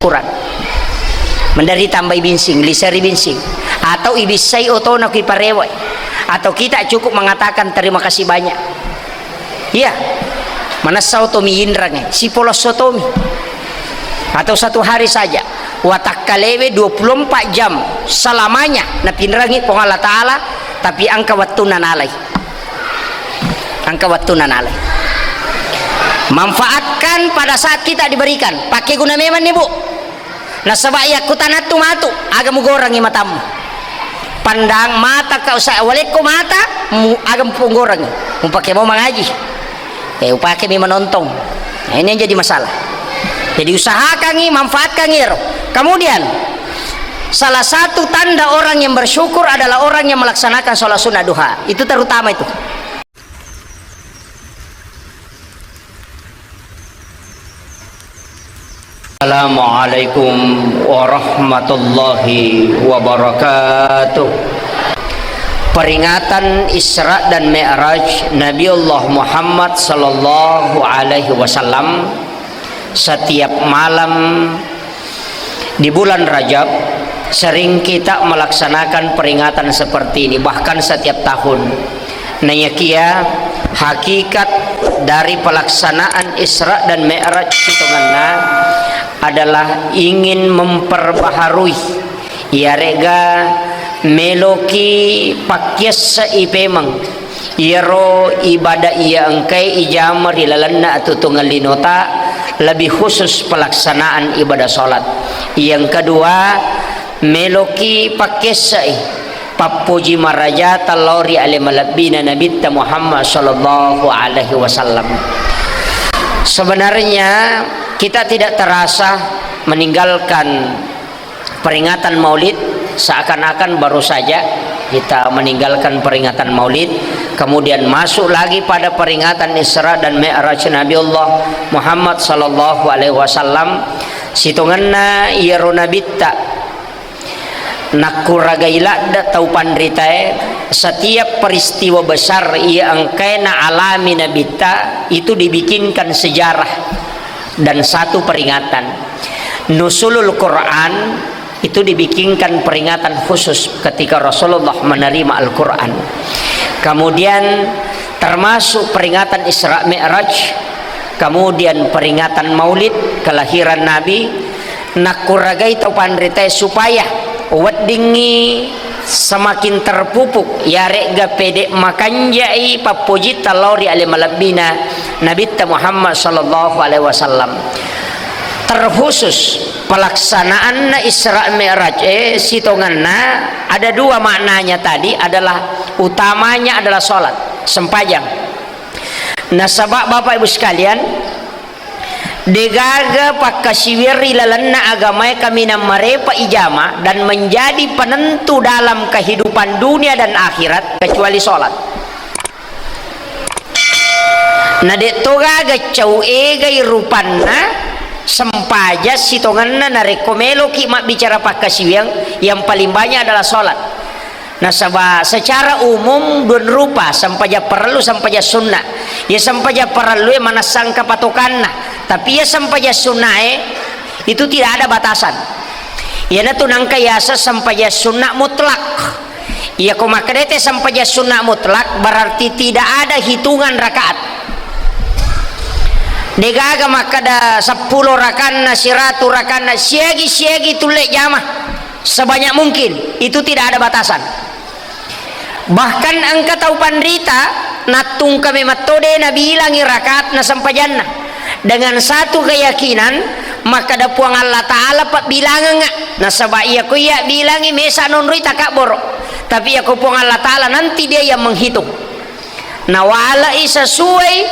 kurang menderita tambah binsing lisari binsing atau ibisai otona ki parewa atau kita cukup mengatakan terima kasih banyak iya mana sautomi indrangnya si polosotomi atau satu hari saja watak kalewe 24 jam selamanya na pinrangi pong Allah Ta'ala tapi angka waktu nanalay manfaatkan pada saat kita diberikan pakai guna memang nih bu nah sebaya kutanat tu matu agak mugorangi matamu pandang mata kau saya waleko mata agak punggorangi mau pakai mau mengaji pakai memang nonton nah, ini yang jadi masalah jadi usahakan nih manfaatkan nih kemudian salah satu tanda orang yang bersyukur adalah orang yang melaksanakan sholat sunnah duha itu terutama itu. Assalamualaikum warahmatullahi wabarakatuh. Peringatan Isra dan Mi'raj Nabiullah Muhammad sallallahu alaihi wasallam setiap malam di bulan Rajab sering kita melaksanakan peringatan seperti ini, bahkan setiap tahun. Nayakia hakikat dari pelaksanaan Isra dan Mi'raj hitunganna adalah ingin memperbaharui ya rega meloki pakyas ipemang iro ibadah ia engkai ijamar ilalanna atau tunggal linota lebih khusus pelaksanaan ibadah salat. Yang kedua meloki pakyas papuji maraja talori alimalabina Nabi Muhammad sallallahu alaihi wasallam. Sebenarnya kita tidak terasa meninggalkan peringatan Maulid, seakan-akan baru saja kita meninggalkan peringatan Maulid kemudian masuk lagi pada peringatan Isra dan Mi'raj Nabiullah Muhammad sallallahu alaihi wasallam. Situnganna iyaruna bitta nakuragaila da taupan ritae setiap peristiwa besar ia angkaina alami nabita itu dibikinkan sejarah dan satu peringatan. Nusulul Quran itu dibikinkan peringatan khusus ketika Rasulullah menerima Al-Quran. Kemudian termasuk peringatan Isra Mi'raj, kemudian peringatan Maulid kelahiran Nabi nakuragai taupan ritae supaya weddingi semakin terpupuk ya rega pede makanjai papuji talori alimalabina Nabi Muhammad sallallahu alaihi wasallam. Terkhusus pelaksanaan Isra Mi'raj sitonganna ada dua maknanya tadi adalah utamanya adalah salat sempajang. Nah sabab Bapak Ibu sekalian degaga pakasiwiri lalanna agamai kami namarepa ijama dan menjadi penentu dalam kehidupan dunia dan akhirat kecuali sholat. Nah detoga gacau egai rupanna sempaja sitonganna narekomelo ki mak bicara pakasiwang yang paling banyak adalah sholat. Nah secara umum dua rupa sampaja perlu sampaja sunnah ya sampaja perlu mana sangka patokanna tapi ya sampaja sunnah itu tidak ada batasan ya na tunang kayasa sampaja sunnah mutlak ya kumakadete sampaja sunnah mutlak berarti tidak ada hitungan rakaat degaga makada 10 rakanna 100 rakanna siagi tulek jamah sebanyak mungkin itu tidak ada batasan. Bahkan angka taupan rita natung kami matode nabi ilangi rakaat na sampajanna dengan satu keyakinan maka da puang Allah Ta'ala pak bilangan na sabaya ko ya bilangi mesa non rita kabor tapi aku puang Allah Ta'ala nanti dia yang menghitung na wala isa suai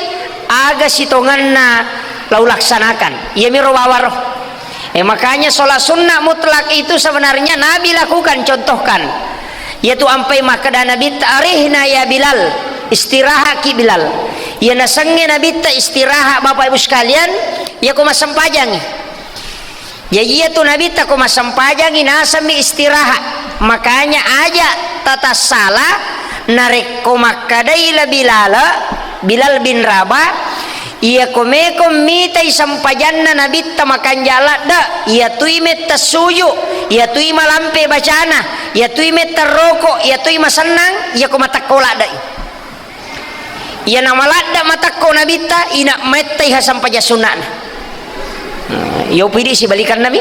aga sitongan na lau laksanakan ia miro wawaroh makanya sholat sunnah mutlak itu sebenarnya Nabi lakukan contohkan yaitu ampai makada Nabi tarihna ya Bilal istirahat ki Bilal ya nasangge Nabi ta istirahat Bapak Ibu sekalian ya ko masampajangi ya iya tu Nabi ta ko masampajangi nasami istirahat makanya aja tata salah narek ko makada ila Bilal bin Rabah ia komekom mitai sampajanna nabitta makan jalak da ia tuimet tasuyu ia tui malampe bacana ia tuimet terrokok ia tui masenang ia ko matakola da ia namalada matakko nabitta ina metai ha sampaja sunana ia pidi si balikan nabi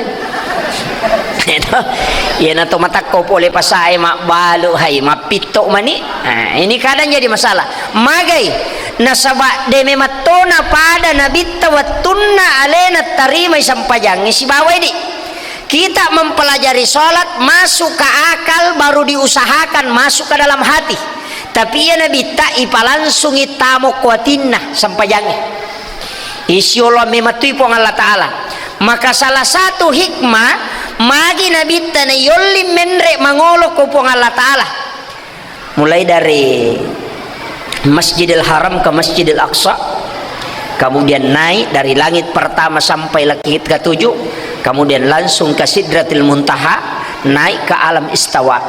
ia na to matakko pole pasai mak balu hai mapito mani. Ini kadang jadi masalah magai nasaba de mematona pada nabitta wattunna alena tarima sampajang si bawa ini kita mempelajari sholat masuk ke akal baru diusahakan masuk ke dalam hati tapi ya nabitta ipa langsung itamo kuatinna sampajangnya isi Allah mematui pong Allah Ta'ala. Maka salah satu hikmah magi nabitta na yolli menre mangolo ko pong Allah Ta'ala mulai dari Masjidil Haram ke Masjidil Aqsa, kemudian naik dari langit pertama sampai langit ke-7, kemudian langsung ke Sidratil Muntaha, naik ke alam istawa.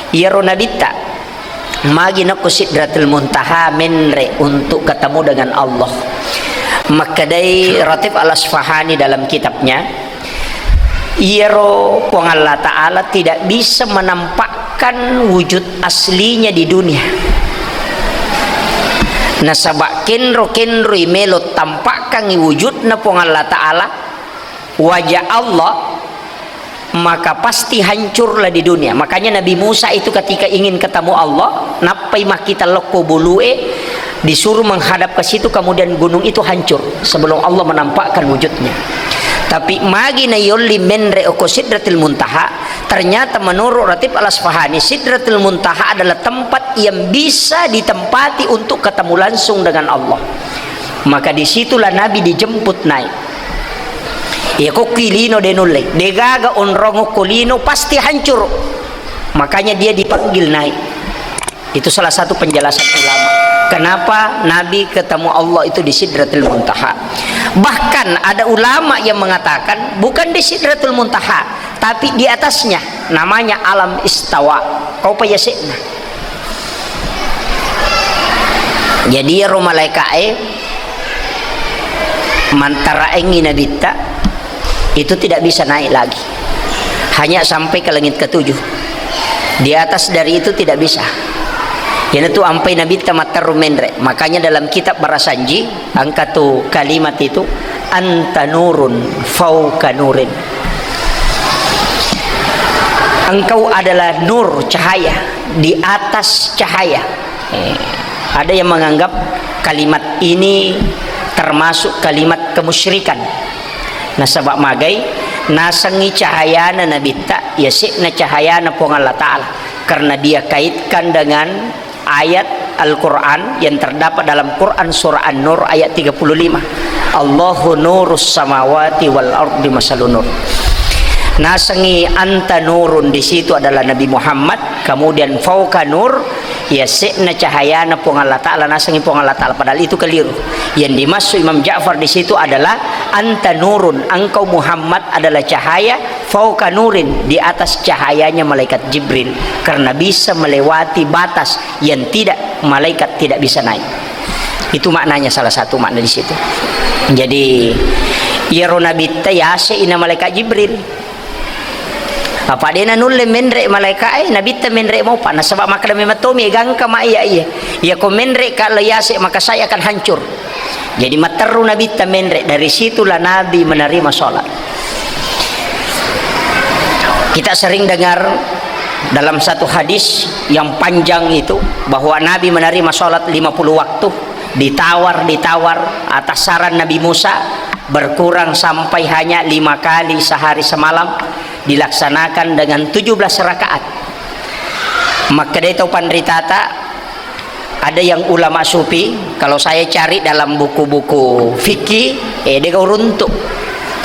Yaro nabitta magi nak ke Sidratil Muntaha menre untuk ketemu dengan Allah. Maka dari Ratib Al-Asfahani dalam kitabnya, Yaro pong Allah Ta'ala tidak bisa menampakkan wujud aslinya di dunia. Nasabak kenro imelo tampakkan wujudna pong Allah Ta'ala wajah Allah maka pasti hancurlah di dunia. Makanya Nabi Musa itu ketika ingin ketemu Allah napai mah kita loko bulue disuruh menghadap ke situ kemudian gunung itu hancur sebelum Allah menampakkan wujudnya. Tapi magi na yolli menre oko Sidratil Muntaha, ternyata menurut Ratib Al-Asfahani Sidratil Muntaha adalah tempat yang bisa ditempati untuk ketemu langsung dengan Allah. Maka disitulah Nabi dijemput naik. Ya kok kilino denule degaga onrongo kulino pasti hancur, makanya dia dipanggil naik. Itu salah satu penjelasan ulama kenapa Nabi ketemu Allah itu di Sidratul Muntaha. Bahkan ada ulama yang mengatakan bukan di Sidratul Muntaha tapi di atasnya, namanya alam istawa. Kau payasikna jadi rumalaikae mantara engi nabita itu tidak bisa naik lagi, hanya sampai ke langit ke-7. Di atas dari itu tidak bisa. Yang itu ampai nabi tamatar menre. Makanya dalam kitab Barasanji angkatu kalimat itu anta nurun fauka nurin. Engkau adalah nur, cahaya di atas cahaya. Ada yang menganggap kalimat ini termasuk kalimat kemusyrikan. Nasabak magai nasangi cahayana nabita yasikna cahayana pong Allah Ta'ala karena dia kaitkan dengan ayat Al-Quran yang terdapat dalam Quran surah An-Nur ayat 35. Allahu nurus samawati wal ardi masalun nur. Nasangi anta nurun, di situ adalah Nabi Muhammad, kemudian fauka nur yasikna cahayana pong Allah Ta'ala, nasangi pong Allah Ta'ala, padahal itu keliru. Yang dimaksud Imam Ja'far di situ adalah anta nurun, engkau Muhammad adalah cahaya, fauka nurin, di atas cahayanya malaikat Jibril, karena bisa melewati batas yang tidak malaikat tidak bisa naik. Itu maknanya, salah satu makna di situ. Jadi yaro nabita yase ina malaikat Jibril. Apa dia nulle menre malaikat nabita menre mau panas sebab maka mematomi gangka ma iya ya ko menre kalau yase maka saya akan hancur. Jadi materu nabita menre, dari situlah Nabi menerima sholat. Kita sering dengar dalam satu hadis yang panjang itu bahwa Nabi menerima sholat 50 waktu, ditawar atas saran Nabi Musa berkurang sampai hanya 5 kali sehari semalam, dilaksanakan dengan 17 rakaat. Maka dia tahu pandritata, ada yang ulama sufi, kalau saya cari dalam buku-buku fikih dia runtuk,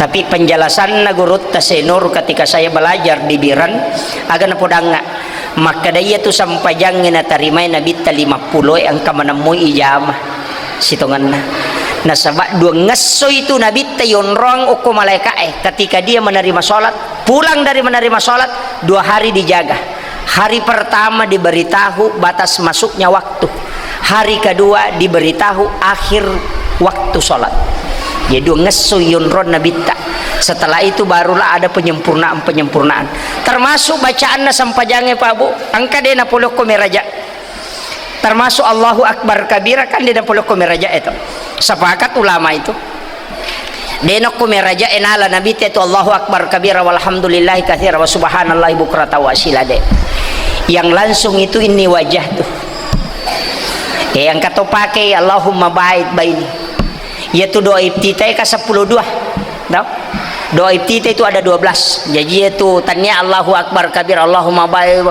tapi penjelasan nagurut tasenur ketika saya belajar di Biran agak napodanga. Maka dia tu sampai jangan tarimai Nabi 50 yang menemui ijamah sitonganna. Nah sebab dua ngeso itu Nabi tayon rong uku malaikat ketika dia menerima sholat, pulang dari menerima sholat 2 hari dijaga. Hari pertama diberitahu batas masuknya waktu, hari kedua diberitahu akhir waktu sholat. Jadi ngesuyun ron nabi tak. Setelah itu barulah ada penyempurnaan. Termasuk bacaan sampajangnya Pak Bu. Angka dia napuluh komeraja. Termasuk Allahu Akbar kabira kan dia napuluh komeraja itu. Sepakat ulama itu. Denok kumeraja enala nabi itu Allahu Akbar kabira walhamdulillahi katsira wa subhanallahi bukrata wa asila de. Yang langsung itu ini wajah tuh. Yang kata pakai Allahumma ba'id baini. Yaitu doa iftitah ke 10 dua. Tahu? Doa iftitah itu ada 12. Jadi itu tanya Allahu Akbar kabir Allahumma ba'id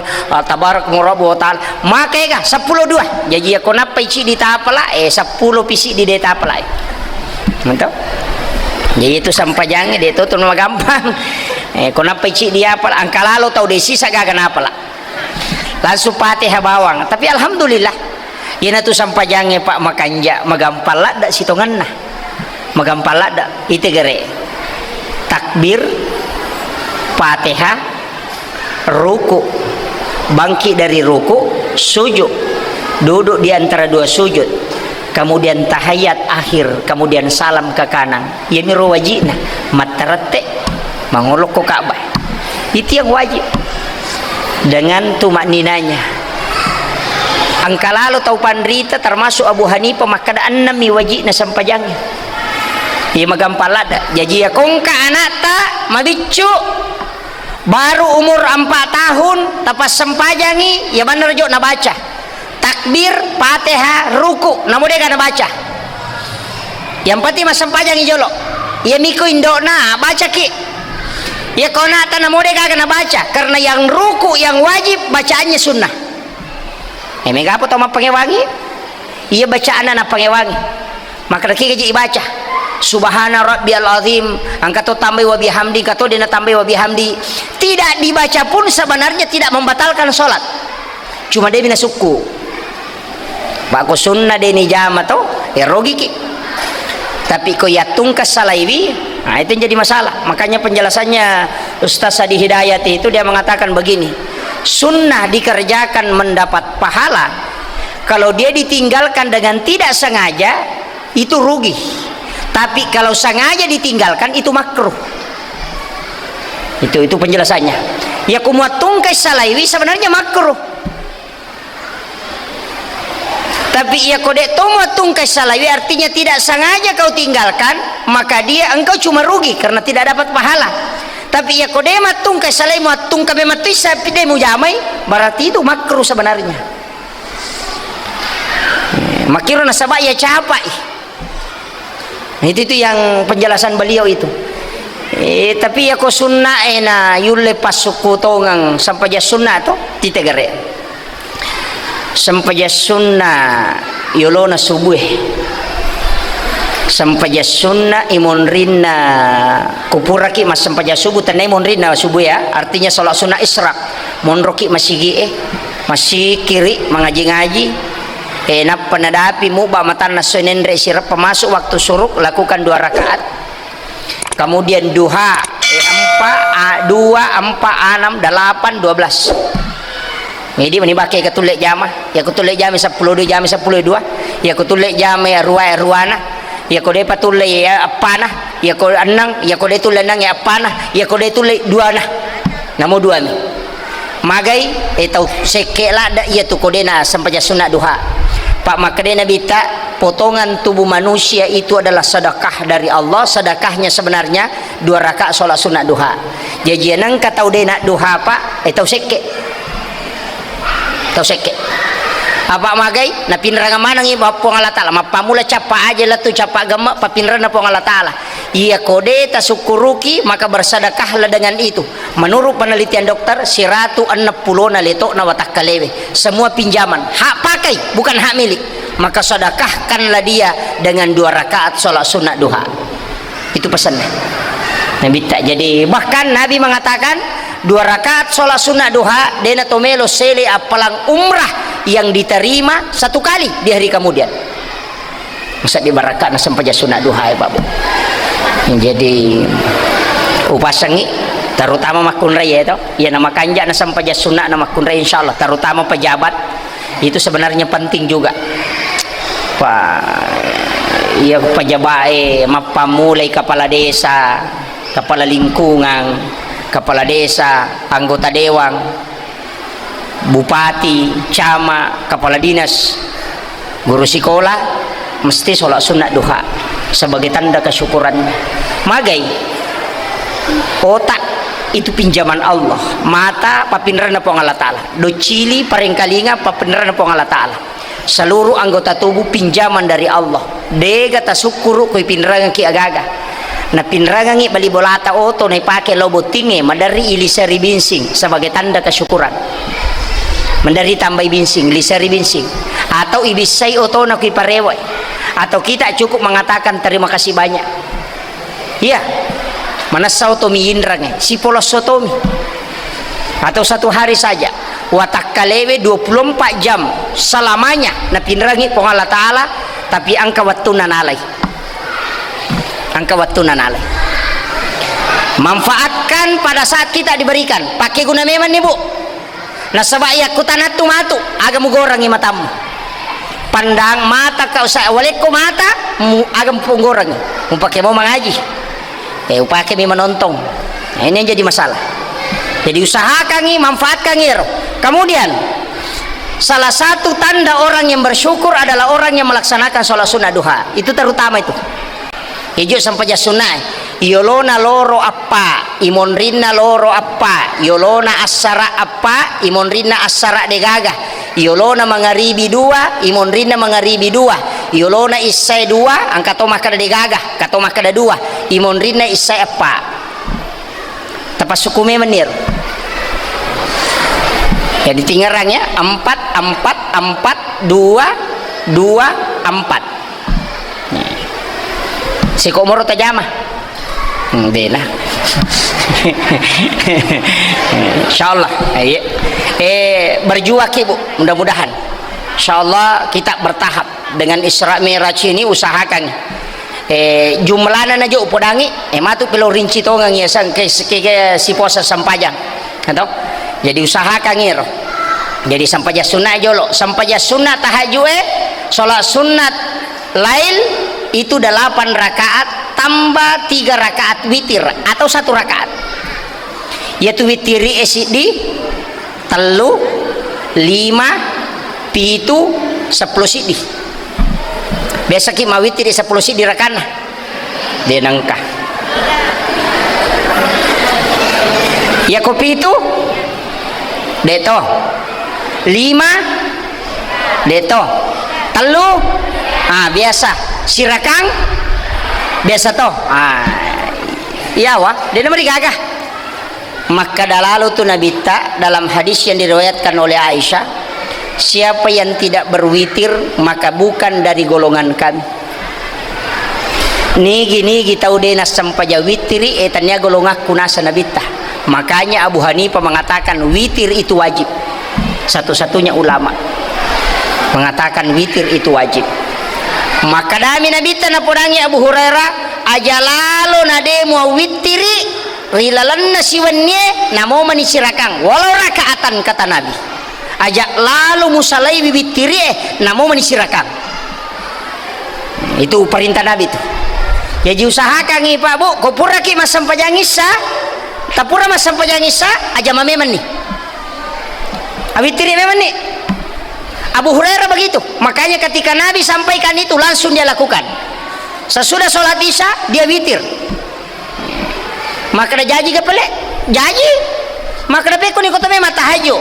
tabarak murabbu wa ta'ala. Maka ka 10 dua. Jadi aku napa isi di tapala 10 pisi di tapala. Mantap. Jadi itu sampai jangan dia itu nama gampang. Kenapa isi dia apa? Angka lalu tahu desi saga kenapa lah. Langsung Fatihah bawang. Tapi alhamdulillah. Ina tu sampai jangan Pak makanja magampal lah dak sitongan nah. Magampal lah dak itu gere. Takbir, Fatihah, ruku, bangkit dari ruku, sujud, duduk di antara dua sujud. Kemudian tahiyat akhir, kemudian salam ke kanan. Ya miru wajibna, matarate mangolok ke Ka'bah. Itu yang wajib. Dengan tumakninanya. Angka lalu tau pandrita termasuk Abu Hanifah maka ada 6 wajibna sampajangnya. Ya magampalada. Jadi ya kongka anak tak mabicu baru umur 4 tahun tapas sampajangi ya benar jo na baca. Takbir, Fatihah, ruku, namun dia kena baca. Yang penting mas sempajang ijolo. Ya miku indona baca ki. Ya kona tanah namun dia kena baca. Karena yang ruku yang wajib bacaannya sunnah. Mega apa toma pengewangi? Iya bacaan anak pengewangi. Maka lagi kaji baca. Subhana rabbiyal azim. Angkat tu tambah wa bihamdi, kata dia tambah wa bihamdi. Tidak dibaca pun sebenarnya tidak membatalkan sholat. Cuma dia bina suku. Bako sunnah deni jama to ya rogi ki. Tapi ko yatung kasalaiwi, nah itu yang jadi masalah. Makanya penjelasannya Ustaz Sadi Hidayat itu dia mengatakan begini, sunnah dikerjakan mendapat pahala. Kalau dia ditinggalkan dengan tidak sengaja itu rugi. Tapi kalau sengaja ditinggalkan itu makruh. Itu penjelasannya. Ya kumuatung kasalaiwi sebenarnya makruh. Tapi ia kodek tomo tungkai salawi artinya tidak sengaja kau tinggalkan, maka dia engkau cuma rugi karena tidak dapat pahala. Tapi ia kodek matungkai salawi matungkai memati sapi demu jamai, berarti itu makruh sebenarnya. Makruh nasabah ia capai. Itu yang penjelasan beliau itu. Tapi ya ko sunnah ena yulle pasuku tongang sampai ya sunnah to titegare. Sampai sunnah yolona subuh sampai sunnah imun rinna kupuraki mas sampai subuh tanai imun rinna subuh ya artinya sholat sunnah israk monroki masih masih kiri mengaji-ngaji enak penadapi mubah matan nasunendre sirap pemasuk waktu suruk lakukan 2 rakaat kemudian duha 4 2 4 6 8 12 Jadi menibake ketulek jama, ya ketulek jama 10 jam 10 2, ya ketulek jama ruana, ya kode patulek ya apana, ya kode anang, ya kode tulenang ya apana, ya kode tulek 2 nah. Namo 2 ni. Magai tau sekela dak ya tu kode na sampai sunat duha. Pak makadena bita potongan tubuh manusia itu adalah sedekah dari Allah. Sedekahnya sebenarnya 2 rakaat salat sunat duha. Jadi nang katau dena duha pak tau seke. Tahu seke apa magai na pinranga manang iba po Allah taala mapamula capa aja lah tu capa gama papinrana po Allah taala iya kode tasukuruki maka bersedekahlah dengan itu. Menurut penelitian dokter 160 na leto na watak kalewe semua pinjaman hak pakai bukan hak milik, maka sedekahkanlah dia dengan 2 rakaat salat sunat duha. Itu pesannya Nabi tak. Jadi bahkan Nabi mengatakan 2 rakaat sholat sunnah duha dena tomelo sele apalang umrah yang diterima 1 kali di hari kemudian. Masa di barakat sampai sunnah duha ya Babu. Jadi upasangi terutama makun raya itu ya nama kanja na sampai sunnah nama makun raya insyaallah terutama pejabat itu sebenarnya penting juga. Pak ya pejabat mapamulai kepala desa, kepala lingkungan, kepala desa, anggota dewan, bupati, camat, kepala dinas, guru sekolah mesti sholat sunat duha sebagai tanda kesyukuran. Magai otak itu pinjaman Allah, mata papinran po Allah Ta'ala, do cili parengkalinga papinran po Allah Ta'ala, seluruh anggota tubuh pinjaman dari Allah. Dega tasukuru koy pinrangan ki agaga na pinrangan ngi bali bolata oto na ipake lobo tinge madari ilisari binsing sebagai tanda kesyukuran, mandari tambay binsing lisari binsing, atau ibisay oto na koy pareway, atau kita cukup mengatakan terima kasih banyak. Iya, mana sautomi indrang si polosotomi, atau satu hari saja watak kalewe 24 jam selamanya na pinrangi pong Allah Ta'ala, tapi angka waktu nanalay, angka waktu nanalay. Manfaatkan pada saat kita diberikan, pakai guna memang nih bu, nah sebaya kutanatu matu agam gorangi matamu, pandang mata kau saya waleko mata agam punggorangi mau pakai mau mengaji upake memang nonton. Nah, ini yang jadi masalah. Jadi usahakan nih, manfaatkan nih. Kemudian salah satu tanda orang yang bersyukur adalah orang yang melaksanakan sholat sunnah duha. Itu terutama itu. Hijau sampai sunnah. Yolona loro apa, imonrina loro apa, yolona asara apa, imonrina asara degaga, yolona mangaribi dua, imonrina mangaribi dua, yolona isai dua, angka tomah kada degaga, katomah kada dua, imonrina isai apa. Tepas sukume menir. Jadi tinggarangnya 4 4 4 2 2 4. Si komoro tajamah. Bela. Insyaallah. Berjuang ibu, mudah-mudahan. Insyaallah kita bertahap dengan Isra Mi'raj ini, usahakan. Jumlahnya aja upodangi, matu pelo rinci tongang ya sang ke si posa sampajang. Atau jadi usahakan ngiro. Jadi sampaja sunnah jolo, sampaja sunnah tahajud salat sunat lail itu 8 rakaat tambah 3 rakaat witir atau 1 rakaat, yaitu witiri esidi telu 5 pitu 10 sidi. Biasa ki mawitiri 10 sidi rakana dia nangka ya kopi itu deto 5 deto telu biasa sirakang biasa toh iya wah dia nama digagah. Maka dalalu tu Nabi dalam hadis yang diriwayatkan oleh Aisyah, siapa yang tidak berwitir maka bukan dari golongan kami. Nigi kita udah sampaja witiri etanya golongan kunasa Nabi. Makanya Abu Hanifah mengatakan witir itu wajib, satu-satunya ulama mengatakan witir itu wajib. Maka dami Nabi napurangi Abu Hurairah aja lalu nade mau witiri rilalan nasiwannya namo manisirakang walau rakaatan kata Nabi aja lalu musalai witiri namo manisirakang. Itu perintah Nabi itu. Jadi usahakan nih Pak Bu, kopura ki mas sampajangisa tapura mas sampajangisa aja mameman nih awitiri memang nih. Abu Hurairah begitu. Makanya ketika Nabi sampaikan itu langsung dia lakukan. Sesudah sholat isya dia witir. Maka ada jaji kepele, jaji. Maka ada peko ni kota memang tahajud.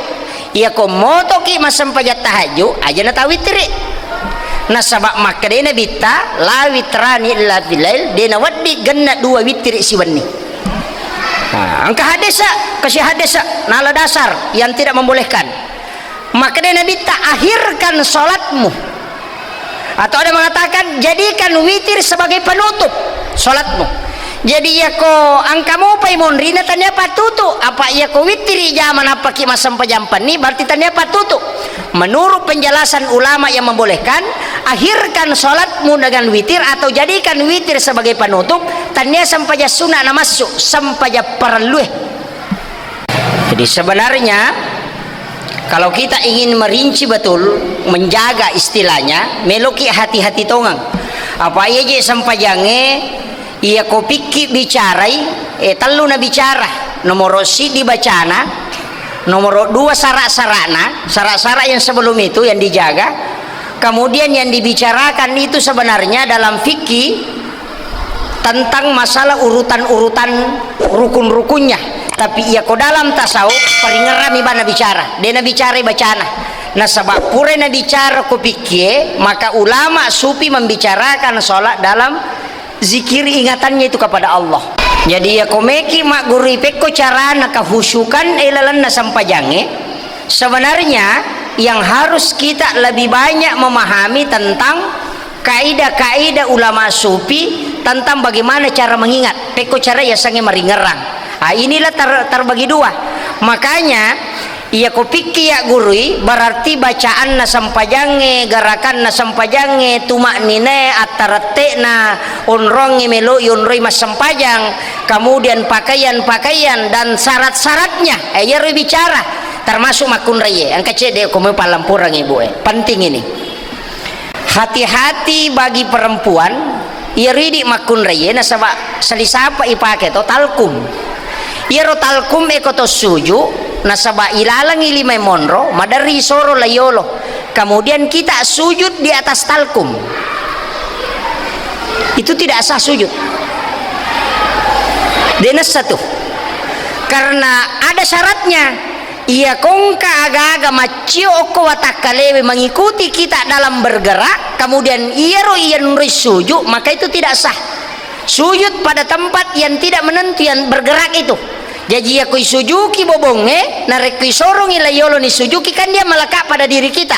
Ia ko moto ki masam pajat tahajud aja na tawitir. Nah sabab maka dia Nabi ta la witrani illa bilail dia waddi ganna 2 witir siwan ni. Angka hadisa kasih hadisa nala dasar yang tidak membolehkan. Maka dia Nabi tak akhirkan sholatmu, atau ada mengatakan jadikan witir sebagai penutup sholatmu. Jadi ya ko angkamu paimon rina tanya patutu apa ya ko witiri zaman apa ki masam pajampan ni berarti tanya patutu. Menurut penjelasan ulama yang membolehkan akhirkan sholatmu dengan witir atau jadikan witir sebagai penutup tanya sampaja sunnah namasuk sampaja perlueh. Jadi sebenarnya kalau kita ingin merinci betul menjaga istilahnya meloki hati-hati tongang apa iya je sampajange iya ko pikki bicarai telu na bicara nomor si dibacana nomor 2 syarat-syarat yang sebelum itu yang dijaga, kemudian yang dibicarakan itu sebenarnya dalam fikih tentang masalah urutan-urutan rukun-rukunnya, tapi ia ko dalam tasawuf peringerami bana bicara dena bicara bacana. Nah sebab pura na bicara ko pikir, maka ulama sufi membicarakan sholat dalam zikir ingatannya itu kepada Allah. Jadi ya komeki mak guru peko cara nak khusyukan ilalan na sampajange. Sebenarnya yang harus kita lebih banyak memahami tentang kaidah-kaidah ulama sufi tentang bagaimana cara mengingat. Peko cara ya sange meringerang. Nah, inilah terbagi dua. Makanya iya ko pikir ya gurui berarti bacaan na sampajange, gerakan na sampajange, tumak nine atarate na onrongi melo yonroi mas sampajang, kemudian pakaian dan syarat-syaratnya ya bicara termasuk makun raya angka cede komo palampurang ibu penting ini. Hati-hati bagi perempuan iya ridi makun raya na sabak salisapa ipake to talkum iya ro talkum ekoto suju nasaba ilalangi lima monro madari soro layolo, kemudian kita sujud di atas talkum, itu tidak sah sujud denas satu karena ada syaratnya. Ia kongka aga-aga macio oko watakalewe mengikuti kita dalam bergerak, kemudian ia ro ia nuri sujud, maka itu tidak sah sujud pada tempat yang tidak menentu yang bergerak itu. Jadi aku sujuki bobonge narek sorong ilayolo ni sujuki kan dia melekat pada diri kita,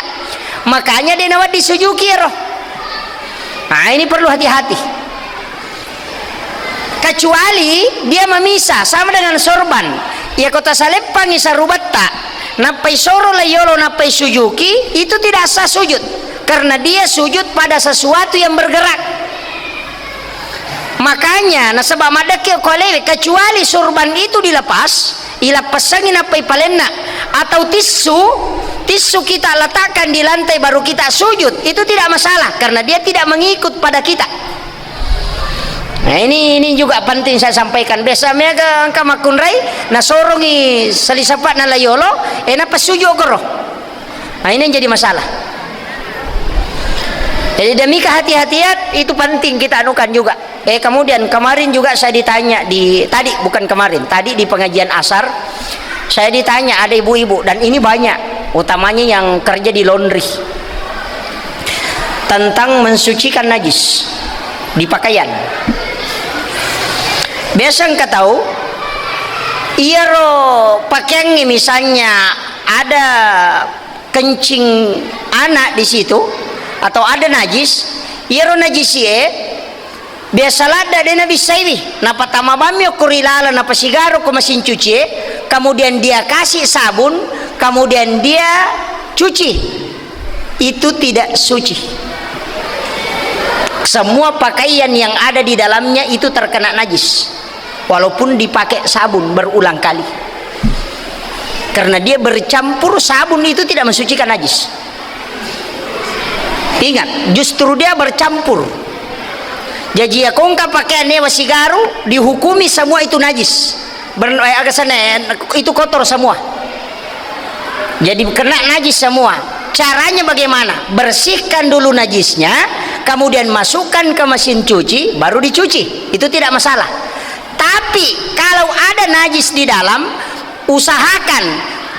makanya dia nawat disujuki roh. Nah ini perlu hati-hati, kecuali dia memisah sama dengan sorban ya kota salepang isarubatta napai soro layolo napai sujuki, itu tidak sah sujud karena dia sujud pada sesuatu yang bergerak. Makanya nasabah madake kolewe kecuali sorban itu dilepas ilapasangin apa ipalena atau tisu kita letakkan di lantai baru kita sujud, itu tidak masalah karena dia tidak mengikut pada kita. Nah ini juga penting saya sampaikan. Biasanya ke angka makunrai nasorongi salisapat na layolo napa sujud koro. Nah ini yang jadi masalah. Jadi demi kehati-hatian itu penting kita anukan juga. Kemudian kemarin juga saya ditanya tadi di pengajian asar saya ditanya ada ibu-ibu dan ini banyak utamanya yang kerja di laundry tentang mensucikan najis di pakaian. Biasa engkau tahu iya ro pakaian misalnya ada kencing anak di situ atau ada najis iya ro najis biasalah ada nabi saiwi napa tamabami kurilala napa sigaro ko mesin cuci, kemudian dia kasih sabun, kemudian dia cuci, itu tidak suci. Semua pakaian yang ada di dalamnya itu terkena najis walaupun dipakai sabun berulang kali, karena dia bercampur. Sabun itu tidak mensucikan najis, ingat, justru dia bercampur. Jadi ya kongka pakaiannya wasigaru dihukumi semua itu najis, itu kotor semua, jadi kena najis semua. Caranya bagaimana? Bersihkan dulu najisnya, kemudian masukkan ke mesin cuci, baru dicuci, itu tidak masalah. Tapi kalau ada najis di dalam, usahakan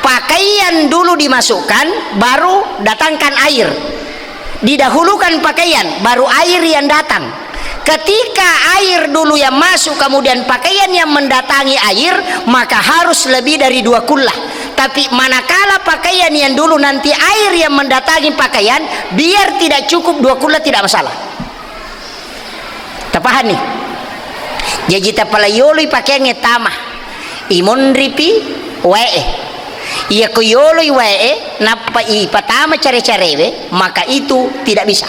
pakaian dulu dimasukkan, baru datangkan air, didahulukan pakaian, baru air yang datang. Ketika air dulu yang masuk kemudian pakaian yang mendatangi air, maka harus lebih dari 2 kullah. Tapi manakala pakaian yang dulu nanti air yang mendatangi pakaian, biar tidak cukup 2 kullah tidak masalah. Tapahan nih. Jadi kita palayoloi pakaiannya tamah imon ripi wae iya kuyoloi wae napa i patama care-carewe, maka itu tidak bisa.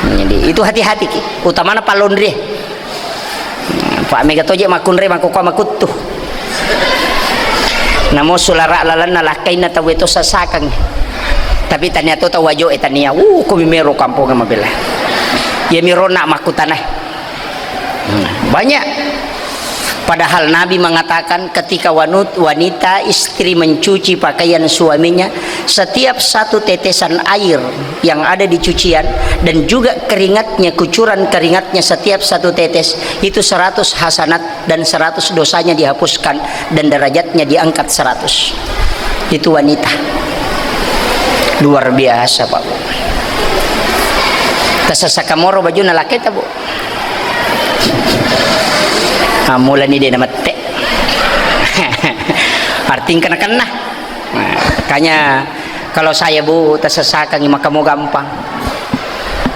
Jadi itu hati-hati ki, utamanya Pak Laundry. Pak Mega toje makunre makuka makutu. Namo sulara lalan nalakai na taweto sa sakang. Tapi tanya to tawajo etania. Kumimero kampung mabela. ya mirona makutanah. Banyak. Padahal Nabi mengatakan ketika wanita istri mencuci pakaian suaminya, setiap satu tetesan air yang ada di cucian dan juga keringatnya, kucuran keringatnya setiap satu tetes itu 100 hasanat dan 100 dosanya dihapuskan dan derajatnya diangkat 100. Itu wanita. Luar biasa, Pak Bu. Tasasakamoro baju nalaki ta, Bu. Mula ni dia nama tek. Artinya kena. Makanya kalau saya, Bu, tersesakan maka mau gampang.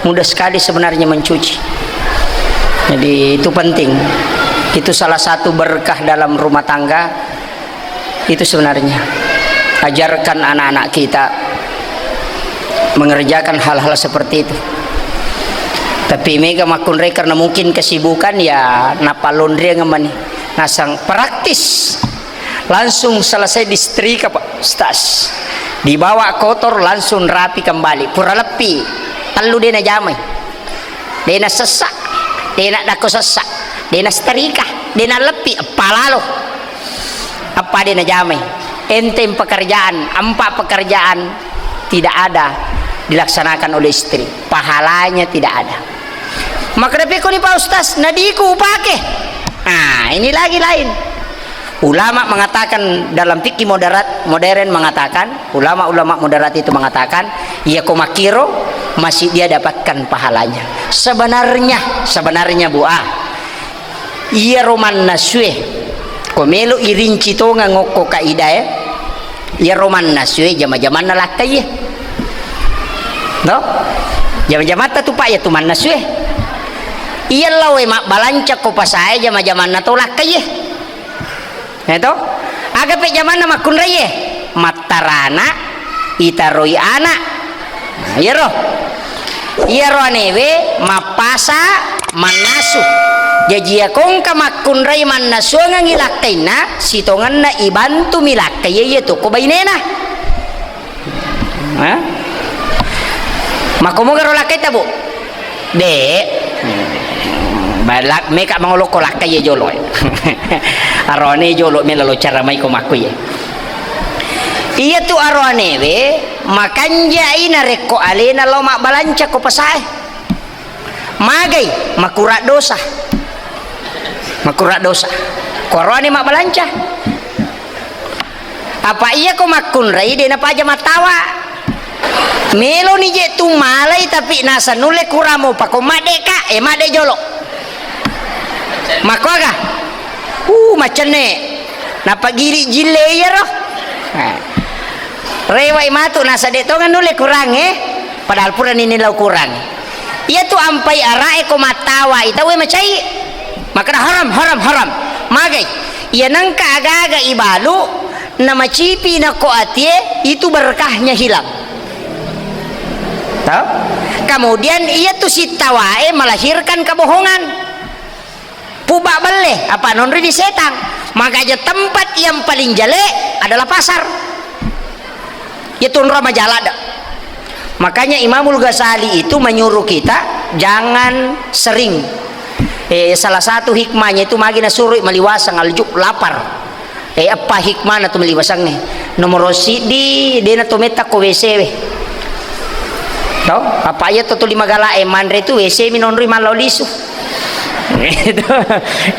Mudah sekali sebenarnya mencuci. Jadi itu penting. Itu salah satu berkah dalam rumah tangga. Itu sebenarnya. Ajarkan anak-anak kita mengerjakan hal-hal seperti itu. Tapi mega makunre karena mungkin kesibukan ya napa laundry ngamani nasang praktis langsung selesai disetrika Pak Ustaz, dibawa kotor langsung rapi kembali pura lepi telu dena jamai dena sesak dena dako sesak dena setrika dena lepi palalo apa dena jamai entem pekerjaan 4 pekerjaan tidak ada dilaksanakan oleh istri, pahalanya tidak ada. Maka dapat ko ni Pak Ustaz, nadiku upake. Nah, ini lagi lain. Ulama mengatakan dalam fikih modern mengatakan, ulama-ulama moderat itu mengatakan, ya komakiro masih dia dapatkan pahalanya. Sebenarnya Bu iya roman nasue. Komelo irinci to nga ngoko kaida ya. Iya roman nasue jama-jaman nalakai ya. No? Jama-jaman tu Pak ya tuman nasue. Iya lawe mak balanca ko pasay jama-jaman na tolak kaye. Ito? Aga pe jaman na makunraye. Matarana itaroi anak. Iyero. Iyero aneve mapasa manasu. Jadi akong kamakunray manasu nga ngilakay na sitongan na ibantu milakay yeto ko bainena. Ha? Makumugaro lakay ta Bu. De. Balak meka mangolo ko lakay jolo. Arone jolo melalo cara mai ko makuye. Iya tu arone we makanja ina reko alena lo mak balanca ko pasai. Magai makura dosa. Makura dosa. Korone mak balanca. Apa iya ko makun rai dena paja matawa. Melo ni je tu malai tapi nasa nule kuramo pa ko madeka made jolo. Makwaga. Macane. Napa giri jile ya roh. Rewai matu nasa detongan nule kurang padahal pura ini lau kurang. Ia tu ampai arae ko matawa itawe macai. Maka haram. Magai. Ia nangka aga-aga ibalu nama cipi na ko atie itu berkahnya hilang. Tahu? Kemudian ia tu si tawae melahirkan kebohongan. Pubak beleh apa nonri di setang. Makanya tempat yang paling jelek adalah pasar. Itu Ramajala. Makanya Imamul Ghazali itu menyuruh kita jangan sering. Salah satu hikmahnya itu magina suruh meliwasang aljuk lapar. Apa hikmahnya tu meliwasang nih? Nomor sidi dena tu meta ko WC we. Tahu? Apa ya tu 5 gala mandre tu WC minonri malolisu.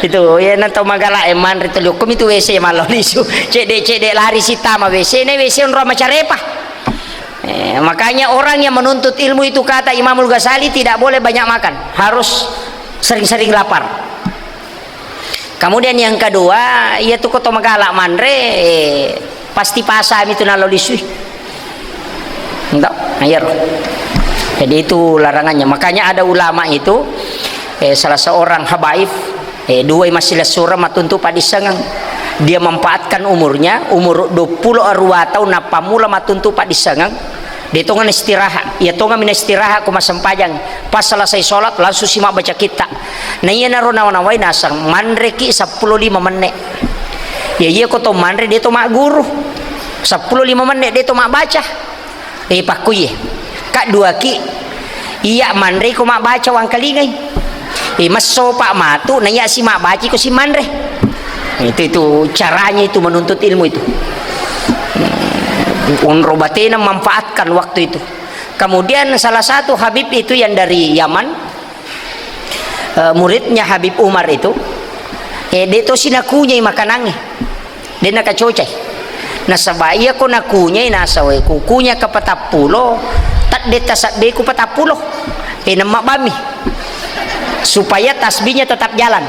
itu ya nanti magala eman itu lukum itu WC malolisu cedek lari sitama WC ini WC on macarepa. Makanya orang yang menuntut ilmu itu kata Imamul Ghazali tidak boleh banyak makan, harus sering-sering lapar. Kemudian yang kedua yaitu koto magala mandre pasti pasam itu nalolisu enggak air. Jadi itu larangannya. Makanya ada ulama itu salah seorang habaib dua masih surah matuntu padisangang dia memanfaatkan umurnya umur 20 tahun napa mula matuntu padisangang dia tongan istirahat ya tongan min istirahat ko masampajang pas selesai sholat langsung simak baca kitab nah iya narona nawai nasang mandreki 15 menit ya iya ko to mandre dia to mak guru 15 menit dia to mak baca pakuye kak dua ki iya manre ko mak baca wang kalingay maso pak matu naya si mak baca ko si manre. Itu caranya itu menuntut ilmu itu. Unrobatina memanfaatkan waktu itu. Kemudian salah satu Habib itu yang dari Yaman, muridnya Habib Umar itu, dia itu sinakunya makanannya, dia nak cocai. Nah sebaya ko nakunya nasawe kukunya ke patapulo, tak detasabbe ku patapulo, nama bami, supaya tasbihnya tetap jalan.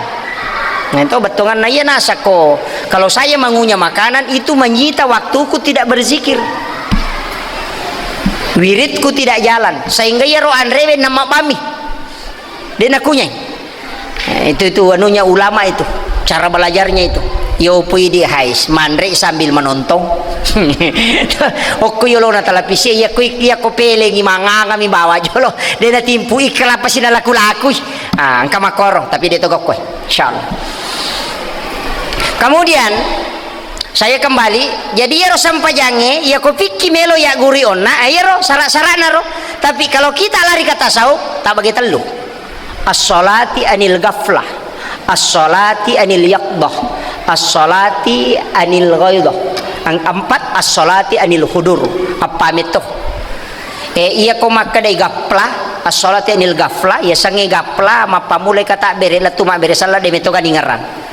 Nah itu betongan naya nasa ko. Kalau saya mengunyah makanan itu menyita waktuku tidak berzikir. Wiridku tidak jalan sehingga ya roh andrewe nama bami dia nakunya. Itu anunya ulama itu cara belajarnya itu yo pui di hais manre sambil menonton. Oku yolo na televisi ya ko pele ngi manga kami bawa jolo dia na timpu ikelapa sina laku-laku angka makorong tapi dia togok koy insyaallah. Kemudian saya kembali jadi ya ro sampajange ya ko pikki melo ya guri onna ya ro sarak-sarana ro tapi kalau kita lari ke tasawuf tak bagi telu as-salati anil ghaflah as-salati anil yaqdah as-salati anil ghaidah ang empat as-salati anil hudur apa itu iya ko makadai gapla as-salati anil ghaflah ya sange gapla mapamulai kata bere latu ma bere salah de metoga ningaran.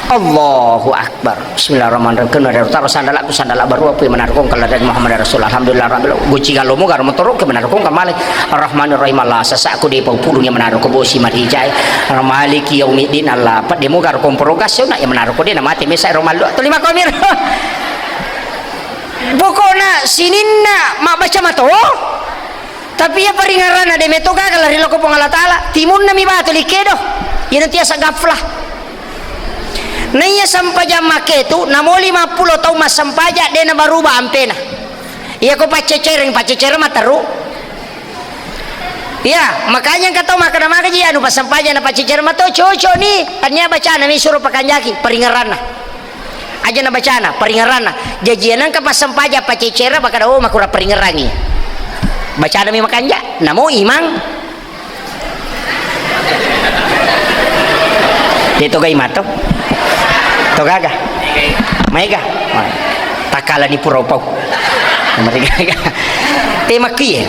Allahu Akbar. Bismillahirrahmanirrahim. Kena taruh sandalak ku sandalak baru apa yang menarkong kalau dari Muhammad Rasul. Alhamdulillah rabbil guci galomu garu motor ke menarkong ka malik Ar-Rahmanir Rahim Allah sasaku de paupulung yang menarko bosi marijai Maliki yaumiddin Allah pat demo garu komprogas na yang menarko dia mati mesa romaldo to lima komir. Pokoknya sininna mak baca mato tapi ya paringarana de metoga kalau riloko pong Allah taala timun nami batu likedo yang tiasa gaflah. Naya sampaja make itu namo 50 tahun mas sampaja dia na baruba ampena. Iya ko pacecereng mataru. Ya makanya kata makan nama kaji anu pas sampaja na pacecereng mataru coco ni tanya baca na suruh pakanjaki peringarana. Aja na baca na peringarana. Jajianan ka pas sampaja pacecereng bakal oh makura peringarangi. Baca na mi makanja namo imang. Dito gay mato. Togaga, maiga, takala ni puropau, mereka, temaki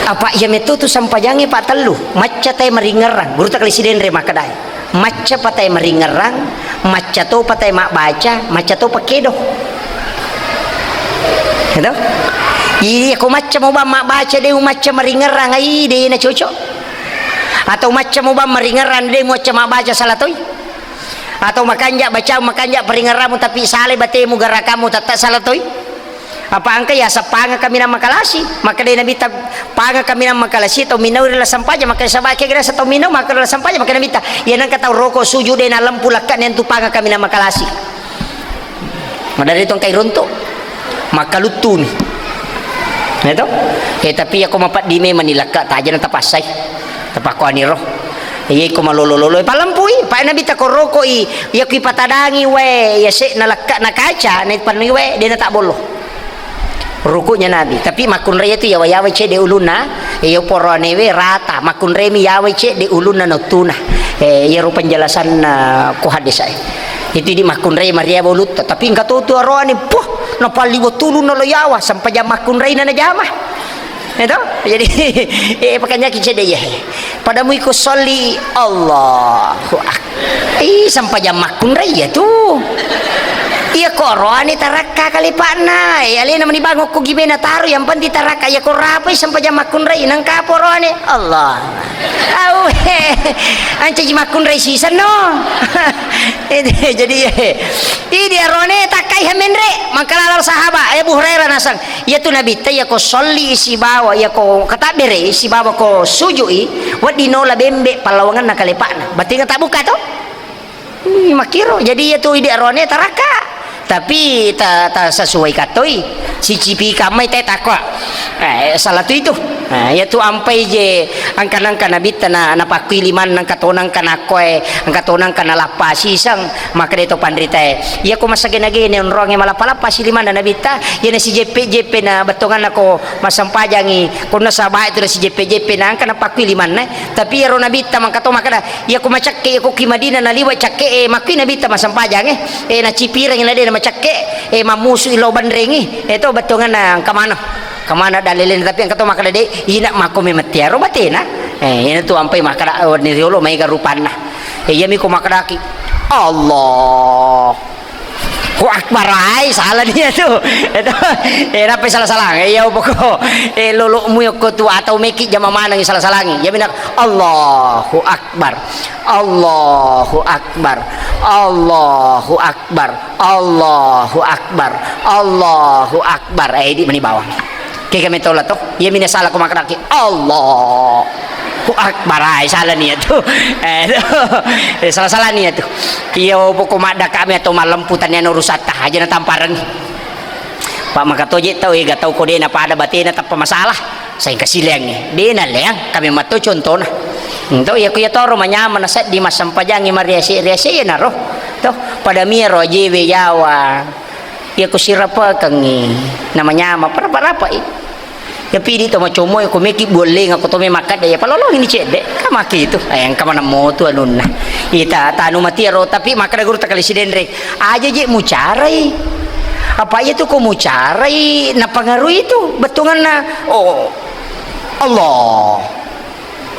apa ia metu tu sampajangi pak telu, macca tay meringerang, guru tak lisiden remah kedai, macca patai meringerang, macca tu patai mak baca, macca tu pakedo, gitu? Iya, aku macca mau mak baca deh, macca meringerang, ai deh na cocok, atau macca mau meringerang deh, macca mak baca salah tu. Atau makanja baca makanja peringaramu tapi sale batemu garakamu tak salah toy apa angka ya sapanga kami nama makalasi maka dia nabi panga kami nama makalasi atau minau rela sampaja maka sabake gira atau minau maka rela sampaja maka nabi ta ya nang kata rokok sujud de na lampu lakat yang tu panga kami nama makalasi madari tong kay runto maka lutumi itu tapi aku mapat di me manilaka ta aja na tapasay tapako aniro iya ko malololo palampui pa nabi ta koroko iya ko patadangi we ya se nalaka nakaca na panwi we dia na tak bolo rukunya nabi tapi makun raya tu yawa ce de uluna iya porone we rata makun remi yawa ce de uluna notuna iya ru penjelasan ko hadis ai itu di makun raya maria bolut tapi enggak tahu tu arwani puh na paliwo tulu na yawa sampai jam makun raya na jamah itu jadi pakainya kicede ya padamu ikut soli Allahu Akbar sampai jam makun raya tuh iya koroni taraka kali pakna ya li namani bango ko gimana taru yang penting taraka ya korapai sampai jam makun raya nang kaporone Allah au anca ji makun raya sisa no jadi ini arone takai hamendre mangkala sahabat Abu Hurairah nasang ya tu nabi taya ko soli isi bawa ya ko kata bere isi bawa ko sujui wadino la bembe palawangan nakalepakna berarti tak buka to makiro jadi ya tu ide arone taraka tapi tak sesuai katoi si cipi kamai teh takwa salah tu itu Ya tu ampai je angkanang kana bitana na pakiliman nang katonang kana koe ang katonang kana lapasi sang maka deto pandrita ya ko masagena-gene onronge malapalapa siliman na nabita ya na si JP na batongan ako masampajangi kun nasa bahay tu si JP na ang kana pakiliman na tapi ya ro nabita man kato maka ya ko macakke ko kimadina na liwa cakke makki nabita masampajangi na cipirang ina de na macakke mamusu iloban rengi eto batongan na kamana dalilin tapi ang kato makada de ina makome matiaro batina ina tu ampai makada ni riolo mai garupana yami ko makadaki Allah ku akbar ai salah dia tu itu apa salah ya poko lolo mu ko tu atau meki jama mana ngi salah-salangi ya benar Allahu akbar Allahu akbar Allahu akbar Allahu akbar Allahu akbar di mani bawah kaya kami tolak tu ya mina salah ko makadaki Allahu akbar ay salah niya tu salah niya tu iya po kumada kami atau malamputan niya no rusata aja na tamparan pak makatoje tau gatau ko din na pada batina tapa masalah sa kasilang ni di na lang kami mato contoh na ito iya kuya toro manyaman na sa di masampajangi mariasi na ro to pada miro jiwe yawa iya ko sirapa kangi namanya apa ya pidi to macomo ko meki boleh ngako to me makad ya palolong ini cede kamaki itu ayang kamana mo tu anun ita tanu matiaro tapi makada guru takali sidendre aja je mucarai apa itu ko mucarai na pangaruh itu betungan na Allah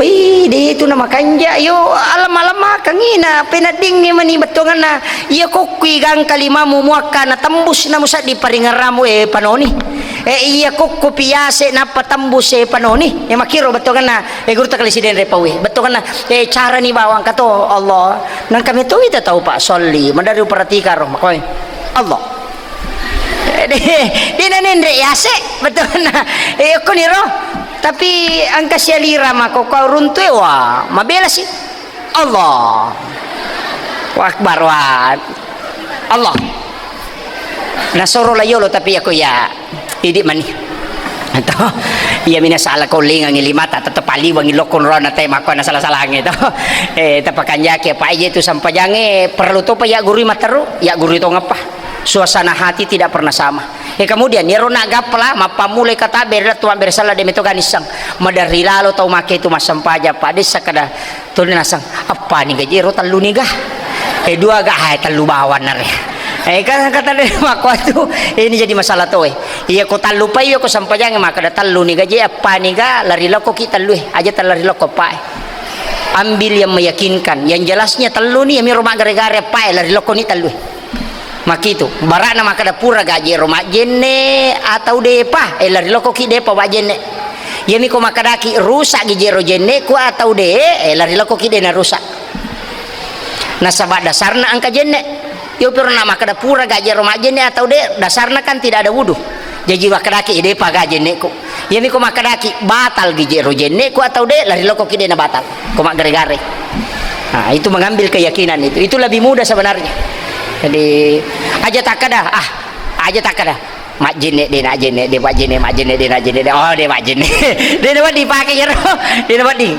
di itu nama kanja yo alam kangina penading ni mani betongan na iya ko kuigang kalima mumuaka na tembus na musa di paringaramu panoni iya ko kopiase na patambus panoni makiro betongan na guru takali siden repawi betongan na cara ni bawang kato Allah nang kami tu ita tahu pak solli mandari perhatikan roh makoy Allah di nanendre yase betongan na ko ni roh tapi angka sialira mako kau runtuh wah mabela sih Allah wakbar wa Allah nasoro layolo tapi aku ya idi mani atau iya mina salah ko lingang ilimata tetap paliwang ilokon rona tay mako na salah itu tapakan yake pa aja itu sampajange perlu to pa ya guru materu ya guru itu ngapa suasana hati tidak pernah sama kemudian ni rona gapla mapamulai kata berda tuan bersala de meto ganisang madari lalo tau make itu masampaja pa desa kada tulin nasang apa ni gaji ro tallu ni gah dua gah hai tallu bawan na re kan kata de mako tu ini jadi masalah to iya ko tallu pa iyo ko sampajang maka da tallu ni gaji apa ni ga lari loko kita lu aja lari loko pa ambil yang meyakinkan yang jelasnya tallu ni mi rumah gare-gare pa lari loko ni tallu makitu barana maka da pura gaji rumah jenne atau depa lari loko ki depa wa jenne yemi ko makadaki rusak gijero jenne ku atau de lari loko ki dena rusak nasabah dasarna angka jenne yo pernah maka da pura gaji rumah jenne atau de dasarna kan tidak ada wudu jadi makadaki depa gaji jenne ku yemi ko makadaki batal gijero jenne ku atau de lari loko ki dena batal ko mak gare-gare nah itu mengambil keyakinan itu lebih mudah sebenarnya. Jadi aja tak ada mak jene de nak jene de mak jene oh de mak jene de dapat dipakai ya de dapat di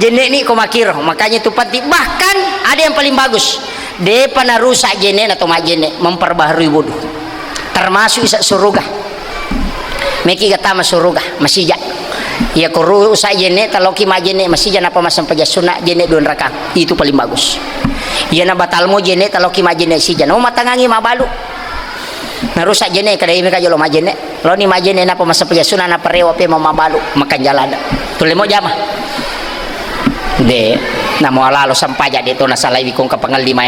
jene ni ko makir makanya tu penting bahkan ada yang paling bagus de pana rusak jene atau mak jene memperbaharui wudu termasuk isa surga meki kata mas surga masih ya ko rusak jene kalau ki mak jene masih apa masam paja sunat jene 2 rakaat itu paling bagus iya na batalmu jene kalau ki majene si jana matangangi mabalu narusak jene kada imi ka jolo majene lo ni majene napa masa pejasuna na parewa pe mabalu makan jalan tule mo jama de namo alalo sampaja de to na salai bikong kapangal lima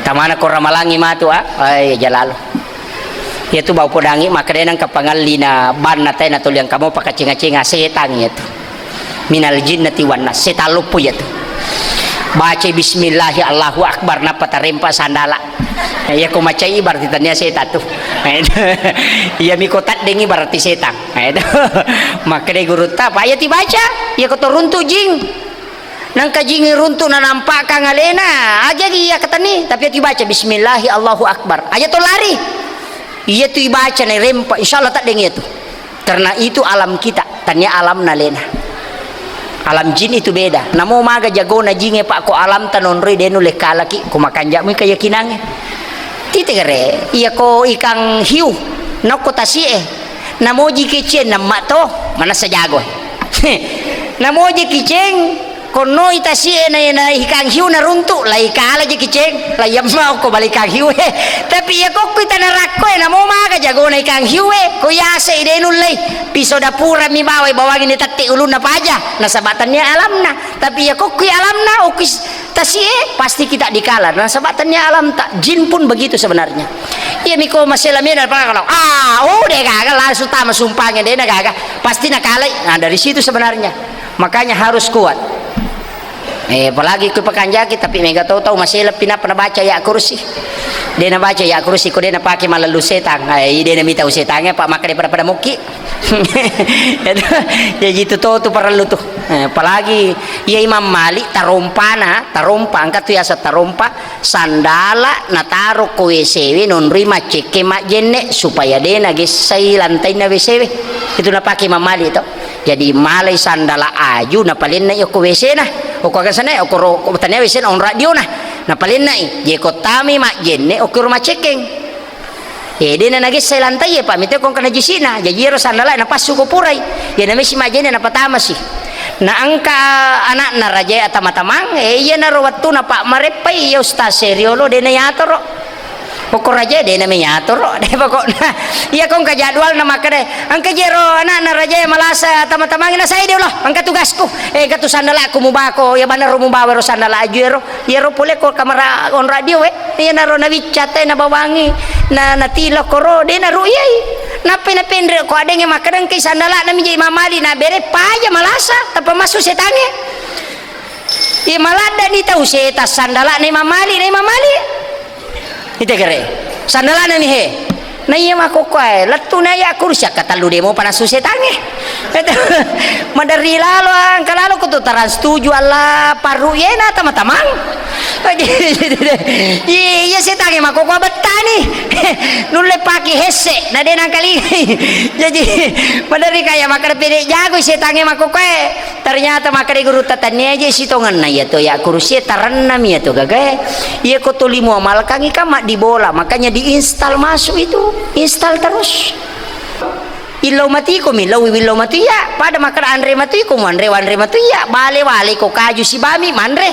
tamana ko ramalangi matu ay jalalo ya tu bau podangi maka denang kapangal lina ban na tay na tuliang kamu pakacinga-cinga setan itu minal jinnati wan nas setan lupu ya tu baca bismillahi Allahu akbar napa tarempa sandala ya ko macai berarti tanya setan tuh ya mikotat dengi berarti setan maka de guru ta pa ya dibaca ya ko turun tu jing nang kajing runtu na nampak ka ngalena aja ya katani tapi dibaca bismillahi Allahu akbar aja to lari iya tu dibaca na rempa insyaallah tak dengi itu Karena itu alam kita, tanya alam nalena. Alam jin itu beda. Namo maga jago na jinge pak ko alam tanonri denu le kalaki ko makanja mo kayakinange. Titigare iya ko ikang hiu nako tasie. Namo ji kicen namma to mana sa jago. Namo ji kiceng kono itasie na ikang hiu na runtu lai kala ji kiceng lai yamma ko balikang hiu tapi ya ko kita narakko na mo maga jago na ikang hiu ko yase idenu lai piso dapura mi bawangin ni tatti ulun na paja nasabatannya alamna tapi ya ko alamna ukis tasie pasti kita dikala nasabatannya alam tak jin pun begitu sebenarnya. Iya miko maselami dan kalau udah gagal langsung tama sumpahnya dia gagal pasti nakalai. Nah dari situ sebenarnya makanya harus kuat. Apalagi ku pakanjaki tapi mega tahu masih lebih pernah baca ya kursi. Dia na baca ya kursi ko dia na pakai malalu setang. Dia na minta setangnya pak maka daripada muki. Ya gitu tuh perlu tuh. Apalagi ya Imam Malik tarompa angkat tuh ya tarompa sandala na taruh ko WC non rima ceke mak jenne supaya dia na gesai lantai na WC. Itu na pakai Imam Malik itu. Jadi malay sandala aju na palin na ko WC na. O kaga sana o ko tanya WC on radio na palin na je ko tami mak jenne o ko rumah cekeng. Dia na nagis sa lantai pa mite kong kana jisina jajiro sandala na pasu ko puray. Ya na misi majenne na patama si. Na angka anak na raja atama-tamang iya na rawat na pak marepay ya ustaz seriolo de na yatoro. Pokok raja de na yatoro de pokok na iya kong kajadwal na makade angka jero anak na raja malasa atama-tamang na saya deulah angka tugasku katu sandala aku mubako ya banar mubawa ro sandala ajero yero pole ko kamera on radio iya na ro na wicate na bawangi na natilo ko ro de na ruyai na pinapendre ko adenge makadang kay sandala na mi Imam Malik na bere paja malasa tapa masuk setange i malada ni tau seta sandala na Imam Malik ite kere sandala na ni he na iya makokoy latu na ya kursi katalu demo panas setange madari lalo ang kalalo ko to taran setuju ala paru yena tama-tamang iya setange makokoy betani nulle paki hese na denang kali jadi madari kaya makar pede jago setange makokoy ternyata makar guru tatanya aja sitongan na ya to ya kursi taranam ya to gagae iya ko to limo amal kangi kama di bola makanya diinstal masuk itu install terus ilaw mati ko milaw ilaw mati ya pada makar andre mati ko andre mati ya bale ko kaju si bami mandre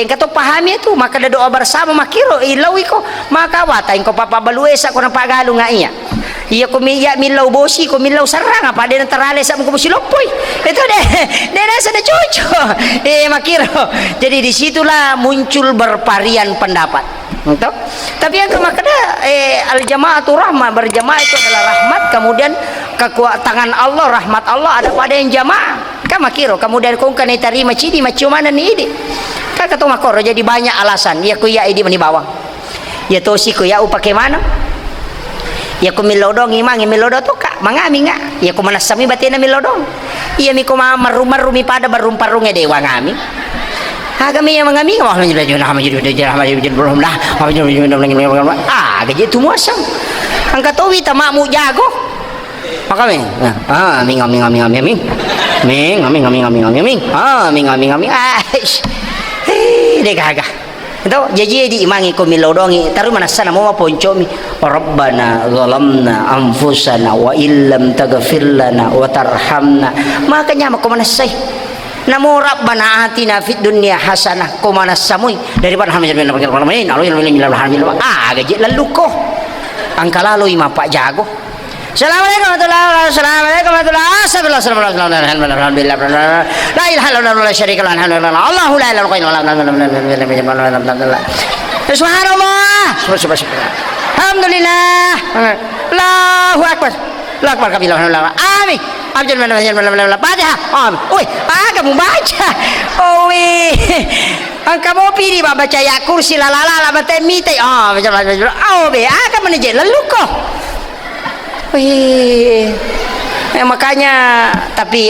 kato pahami itu maka ada doa bersama makiro ilaw ko maka watain ko papabaluesa ko na pagalo nga iya iya ko milaw bosi ko milaw sarang apa dia terale sa mo silopoy itu deh nasa na cucu makiro jadi disitulah muncul bervarian pendapat gitu. Tapi yang kemakna al jamaatu rahmah berjamaah itu adalah rahmat kemudian kekuatan Allah rahmat Allah ada pada yang jamaah kama kiro kemudian kong kana tarima cidi macumana ni ide kaka to makoro jadi banyak alasan ya ku ya idi mani bawang ya tosi ku ya upake mana ya ku milodong imang milodo to ka mangami nga ya ku manasami batina milodong iya mi ko marumi pada barumparunge dewa ngami kami yang mengami gaji itu muasam angkat tawi tamakmu jago maka ming deh kagak itu jadi di imangi ko milodongi taru mana sana mau ponco mi rabbana zalamna anfusana wa illam taghfir lana wa tarhamna makanya mako mana sai namo rabbana atina fid dunya hasanah ko mana samui daripada gaji lalu ko angka lalu ima pak jago. Assalamualaikum warahmatullahi wabarakatuh. Alhamdulillah la ilaha illallah la syarika lahu Allahu la ilaha illallah subhanallah alhamdulillah Allahu akbar kabila amin abjad Fatihah amin kamu baca kamu pilih baca ya kursi lalala baca mite kamu nije lalu kok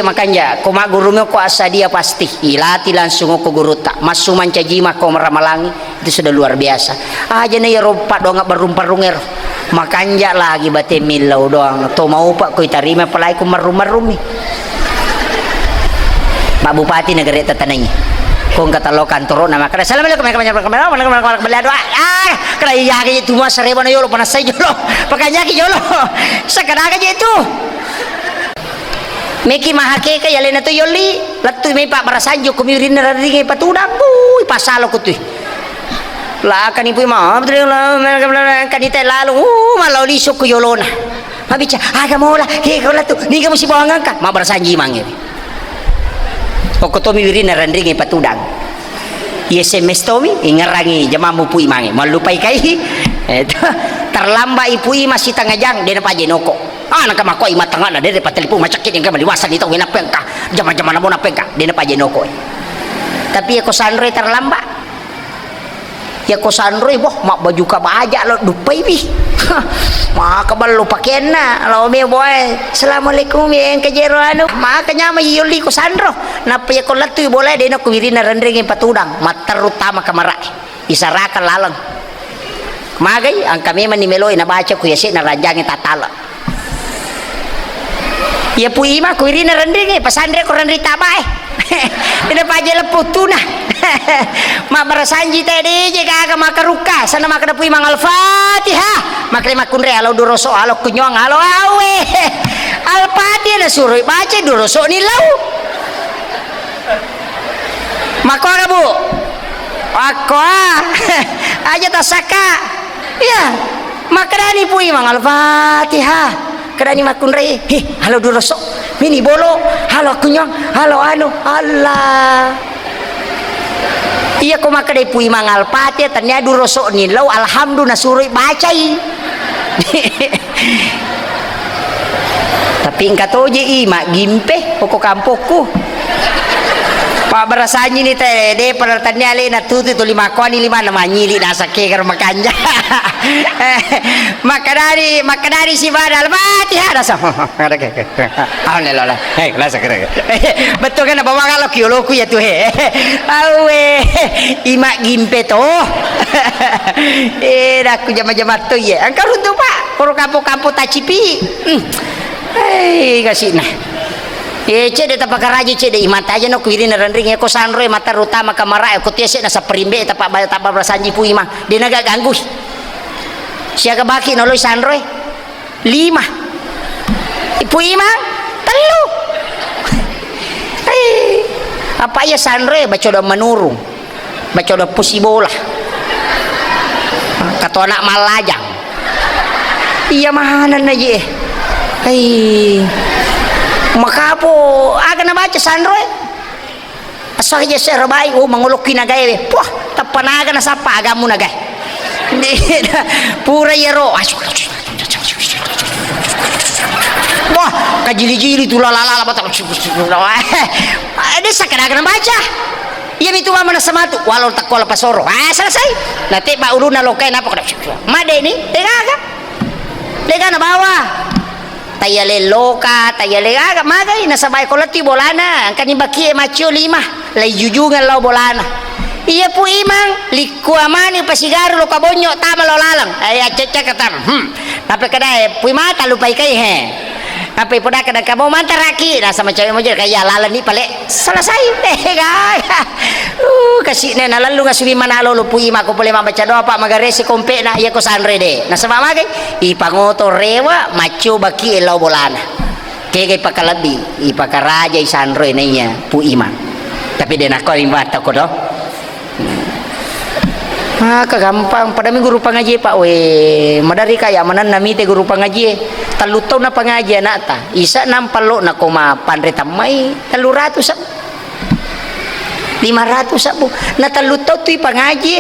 makanya koma gurunya ko asa dia pasti ilati langsung ko guru tak masuman cajima ko meramalangi itu sudah luar biasa aja nih ya rompat dong nggak berumparrunger makanja lagi bate milau doang to mau pak ko itarima palai ko marum-marum ni Pak Bupati negeri tetananya kung katalokan turun nama kada assalamualaikum bela doa kada iya ke itu mas sereba na yolo panas saya yolo pakanya ke yolo sakada ke itu meki mahake ka yale na to yoli latu may pak marasanjo kumirin na ringi patudang buy pasalo ko tuy la kani puy ma kanita lalo malaw lisok ko yolo na mabicha aga mo la ke ko latu ni ka mo si bawangan ka mabarasanji mangir poko tomi wirin na ringi patudang SMS tomi ingarangi jamamu puy mangi malupai kai eto terlambat ipui masih tengah jang dia pa jenoko nakamakoi matanga na dia pa telepon macakit yang maliwasan ito winapeng ka jama-jama na mo napeng ka dia pa jenoko tapi ako sanre terlambat ya ko sanre boh mak baju ka baja lo dupai bi mak kabal lo pakaian na lo me boy assalamualaikum yang kejero anu mak kanya yuli ko sandro napa ya ko latu boleh dia no kuwirin na rendring patudang materutama kamarai isarakan lalang magay ang kami man ni Meloy nabaca ko yasi na rajang tatala ya pu ima kuwirin na rendring pasandre ko rendri tabay ina paje leputuna mabarasanji tadi jika aga makaruka sana makada pui mangal Fatihah makre makunre alo duroso alo kunyong alo awe al Fatihah na suruh baca duroso ni lau mako aga bu ako aja tasaka ya makadani pui mangal Fatihah kadani makunre halo duroso mini bolo halo kunyong halo anu Allah iya ko makadai pui mangal pati tanya duroso ni lau alhamdulillah suruh bacai tapi engkau tahu je ima gimpe pokok kampokku Pak berasanyi ni teh de pada tanya le na tutu tu lima koni lima nama nyili nasa keker makanja makadari si badal Fatihah nasa ada ke alhamdulillah nasa kere betul kan bawa kalau kioloku ya tu awe ima gimpe to aku jama-jama tu ya angkau runtuh pak koro kampo-kampo tacipi kasih nah cede tapakaraji cede imata aja no kuirin na rendring ko sanro mata rutama kamara ko tiese na sa perimbe tapak berasanji pu imang dia naga ganggu siaga baki noloy sanro 5 ipu imang telu apa ya sanro baca do menurung baca do pusi bola kato anak malajang iya mahanan aja maka po aga na baca sanroy asal aja serbai manguluki nagay puh tapanaga na sapa agamu nagay pura yero wah kajili-jili tu lalala batal ada sakadaga na baca iya itu mama na samatu walau takwa pasoro selesai nanti ba uluna lokay napa kada made ni tega na bawa tayale loka tayale aga magay nasabay ko lati bolana ang kanibaki macho 5 lay jujungan law bolana iya po imang likuamani pasigaro lo kabonyo tama lo lalang ay cecek katam tapi kada pu mata lupay kay tapi pada kada kamo mantaraki nasa macam mo jer kaya lalan ni pale selesai gay kasih na nalalu nga subi manalo lo pu ima ko pole mabaca doa pak magaresi kompe na iya ko sanre de nasa mamagay ipangoto rewa macho baki elaw bolana kaya pakalabi ipakaraja sanre na iya pu ima tapi de nako imata ko do kagampang pada minggu guru pangaji pak madari kaya manan nami te guru pangaji talutaw na pangaji anata isa nampalo na kuma pandre tamay 500 sabu na talutaw tuy pangaji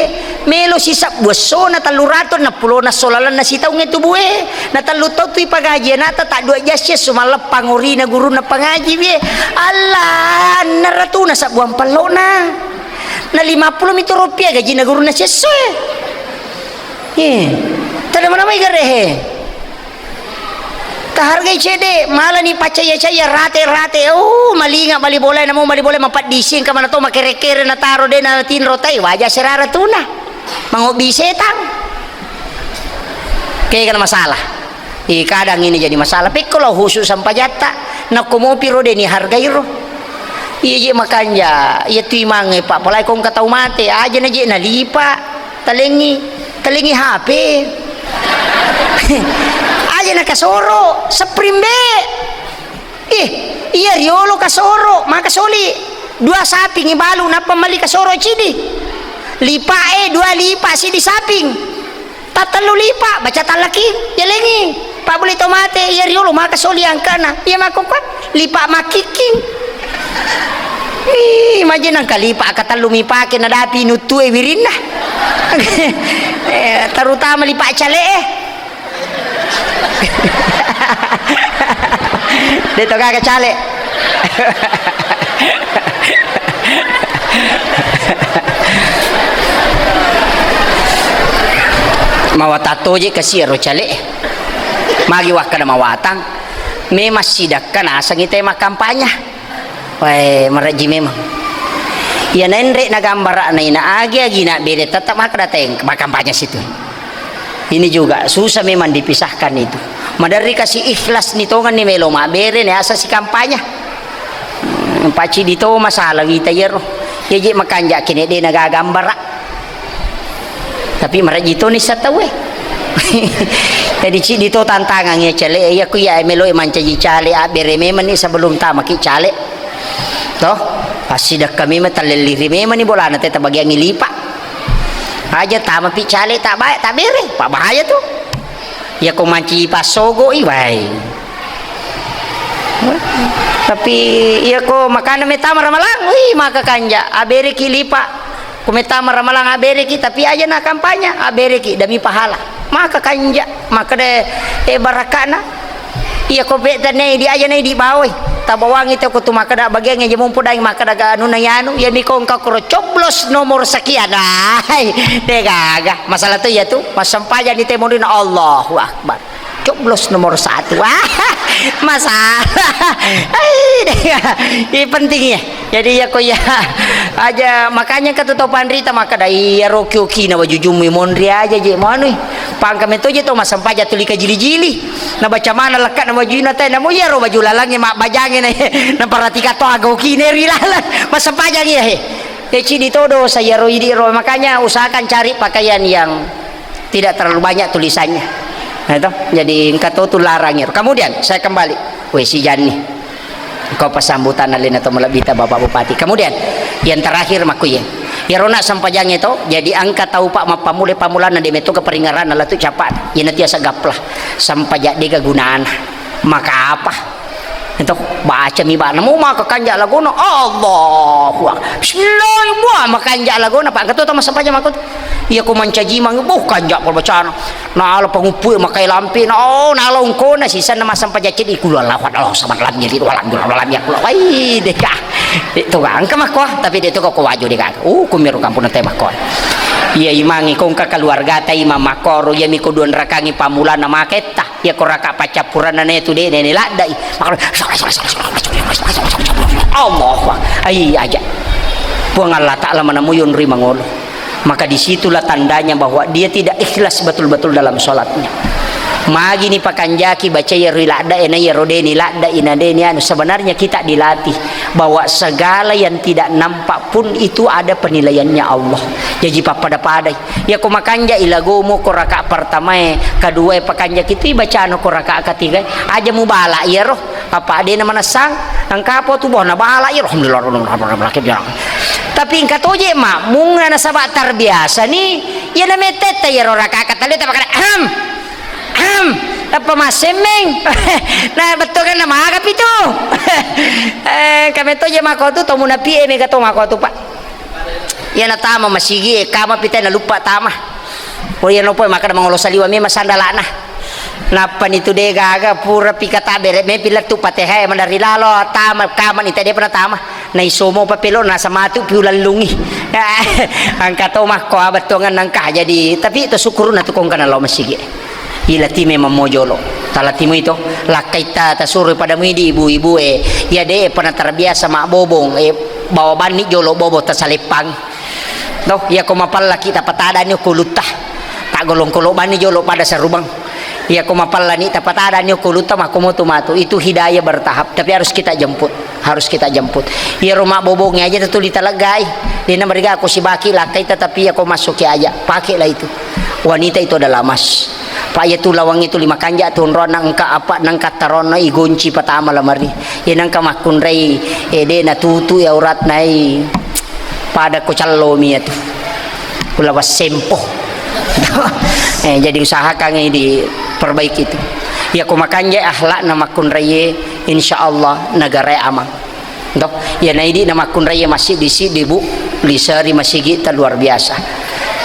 melo si sabwaso na 300 na pulo na solalan na sitaw ngetu buwe na talutaw tuy pangaji anata tak dua jasya sumalap panguri na guru na pangaji be Allah naratu na sabuang palo na 50 rupiah gaji na guru na sesuai tada mana mai garehe tahargai cede malah ni pacaya rate malinga bali boleh namo bali boleh mapat dising ka mana to makere-kere na taro de na tinro tai wajah serara tuna mangobi setang kayak kan masalah. Kadang ini jadi masalah. Tapi kalau khusus sampai jata, nak mau piro deni harga iro. Iya je makanya, iya tu imange pak. Palai kong katau mate, aja na je na lipa, talengi HP. Aja na kasoro, seprimbe. Iya riolo kasoro, maka soli. 2 sapi ngibalu na pamali kasoro cidi. Lipa 2 lipa si di saping. Tatalu lipa baca talakin, jalengi. Pak beli tomate, iya riolo maka soli angkana. Iya makukat, lipa makiking. Imagine ang kalipa kata lumipake na dati nutu wirin na. Terutama lipa cale dito kagak cale. Mawatato je kasiro cale. Magi wakka na mawatang. May masidak ka na asang itay makampanya. Wah, meraji memang. Ya nendre na gambar na inaagi na bede tetap maka dateng kampanye situ. Ini juga susah memang dipisahkan itu. Madari kasih ikhlas nitongan ni melo mabere ni asa si kampanye. Paci dito masalah wita yero. Yeje makanja kini de nagagambar. Tapi meraji to ni satawe. Jadi ci dito tantangan ya cale ya ku ya melo mancaji cale abere memang ni sebelum tamaki cale. Toh pasti dah kami metaliliri memang ni bola nanti bagian ngilipa aja tama pi cale tak baik tak bere pak bahaya tuh ya kau manci pasogo iwai tapi ya kau makan meta maramalang maka kanja abere kilipa ku meta maramalang abere ki tapi aja nak kampanye abere ki demi pahala maka kanja maka de barakana iya kau beta nei di aja nei di bawah tabawang itu ko tumakada bagian yang jemumpo dai makada anu na yanu ya mikong ka kro coblos nomor sekian ai degaga masalah tu ya tu masampaja di temurin Allahu akbar coblos nomor 1 masalah ini pentingnya jadi ya ko ya aja makanya ketutupan rita maka dai ya rokyoki na wajujumi mondri aja je manu pangkam itu je to masampaja tulika jili-jili na baca mana lekat na wajuna teh na mo ya ro baju lalangi mak bajangin na paratika to agaw kineri lalang masampaja ya cidi todo saya ro idi ro makanya usahakan cari pakaian yang tidak terlalu banyak tulisannya. Nah itu jadi engkau tuh larangnya. Kemudian saya kembali, si Jani, kau pasambutan alin atau melebita bapak bupati. Kemudian yang terakhir makuye, ya rona sampajang itu. Jadi angka tahu pak mapamule pamulan nanti metu keperingaran ala tu capat. Ya nanti asa gaplah sampajak dega gunaan. Maka apa? Itu baca mi bana mau maka kanja laguna Allahu Bismillah maka kanja laguna pak ketua sama sampajak makut. Iya ko mancaji mang kanja perbacaan. Na ala pangupu makai lampi na na longko na sisa na masampajak di kula lawat Allah sama lam jadi walam ya kula wai deka itu angka mah ko tapi itu ko waju deka kumiru kampung teh mah ko iya imangi kong ka keluarga ta imam makoro ya mi kuduan rakangi pamulan na maketa ya ko raka pacapuran na itu de ne ladai Allah ai aja buang Allah Ta'ala menamuyun rimangolo maka disitulah tandanya bahwa dia tidak ikhlas betul-betul dalam sholatnya. Magi ni pakanjaki baca ya rilada ena ya rodeni lada inadeni anu sebenarnya kita dilatih bahwa segala yang tidak nampak pun itu ada penilaiannya Allah. Jadi pada ya ko makanja ilagomo ko raka pertama kedua pakanjaki itu baca anu ko raka ketiga aja mubala ya roh apa ada nama nasang angkapo tu boh na bala ya alhamdulillah tapi ingkat oje mak mung na sabat terbiasa nih ya na metete ya roh raka katali tapi apa masemeng nah betul kan nama agap itu kami tu je mako tu tomu na pie me kato mako tu pak ya na tama masigi kama pita na lupa tama o ya no po maka na mangolo saliwa me masandalana napa itu de gaga pura pikata bere me pilat tu pateha mandari lalo tama kama ni tadi pernah tama na isomo papelo na samatu piulan lungi angkat to mako abatongan nangka jadi tapi itu syukur na tu kong kana lo masigi ilati memang mojolo talatimu itu lakaita tasuru pada mudi ibu-ibu ya deh pernah terbiasa mak bobong bawa bani jolo bobo tasalepang doh ya ko mapal kita patada ni kulutah tak golong kolo bani jolo pada sarubang Ya kumapalani tapat ada nyo kulutam aku mau tumatu itu hidayah bertahap tapi harus kita jemput ya rumah bobongnya aja tuh ditalagai dina mereka aku si baki lakai tetapi aku masuk aja pakailah itu wanita itu adalah mas pak ya tu lawang itu 5 kanja tunron nangka apa nangka tarona igunci patama lamari ya nangka makun rei dena tutu ya urat nai pada kocalomi itu kulawas sempo jadi usahakan ini diperbaiki itu ya kumakanya akhlak nama kun raya insyaallah negara aman dok ya nah ini nama kun raya masih di bu lisari masih kita luar biasa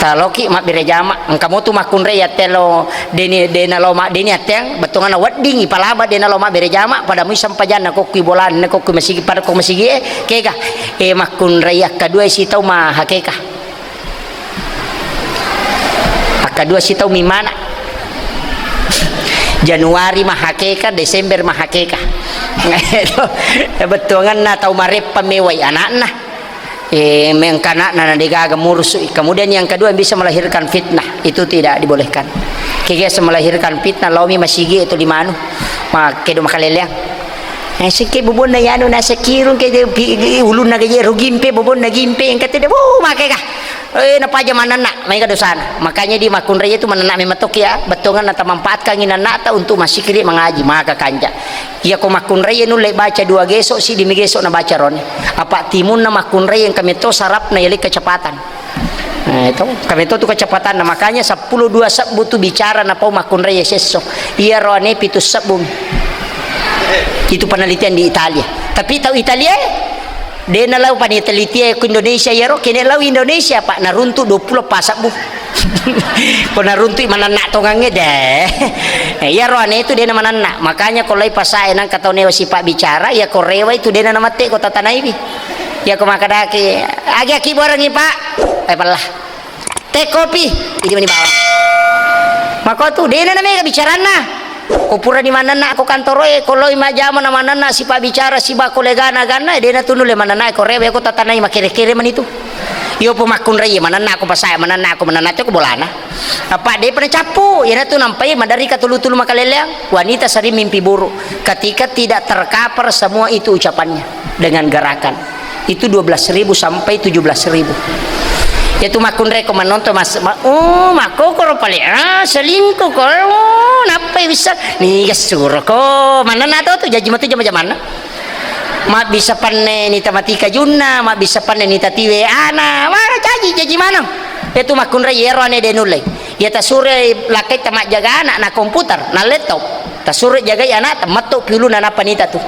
taloki mak birejama kamu tuh makun raya telo deni lo mak deni ateng betungan wedding ipalaba dena lo mak birejama pada mu sampajan aku ki bolan aku ki masih pada ko masih keka makun raya kedua si tau mah hakeka kedua si tau mimana Januari mahakeka Desember mahakeka betulan na tau marep pameway anak na mengkana na digaga murus kemudian yang kedua bisa melahirkan fitnah itu tidak dibolehkan kaya melahirkan fitnah laumi masigi itu di manu makedo makaleleang sike bubon na yano nasa kirong kaya ulun na kaya rugimpe bubon na gimpe yang kata dia makeka napaja manana may kadosana makanya di makun raya itu manana may matok ya betongan na manfaatkan inanata untuk masih kiri mengaji maka kanja iya ko makun raya nulay baca 2 geso si dimigeso na baca ron apa timun na makun raya yang kami to sarap na yali kecepatan nah itu kami to kecepatan nah makanya 10-2 sab butuh bicara na pau makun raya seso iya rone pitus sabung itu penelitian di Italia tapi tahu Italia dia nalau paniteliti ke Indonesia ya roh kene lau Indonesia pak naruntu 20 pasak bu ko naruntu mana nak tongangnya deh ya roh ane itu dia mana nak makanya kalau pasai nang kata newa si pak bicara ya korewa itu dia nama te kota tanah ini ya ko makadaki agak ki borang ni pak palah teh kopi ini mani bawa maka tuh dia namanya bicara nah kupura di mana nak aku kantor kalau ima jaman mana nak si pak bicara si ba kolega na gana dia na tunule mana nak ko rewe aku tatanai makire-kire man itu yo pemakun raya mana nak aku pasaya mana nak aku bolana apa dia pernah capu ya na tu nampai madari katulu-tulu makaleleang wanita sering mimpi buruk ketika tidak tercover semua itu ucapannya dengan gerakan itu 12.000 sampai 17.000 yaitu makun reko menonton mas mako koro pali selingkuh koro napa bisa nih suruh ko mana nato tuh jaji matu jam mana mak bisa panen nita matika junna mak bisa panen nita tiwe ana mana jaji mana itu makun reko ane denulai ya tasure lakai tamak jaga anak na komputer na laptop tasure jaga anak matuk pilu na panita tuh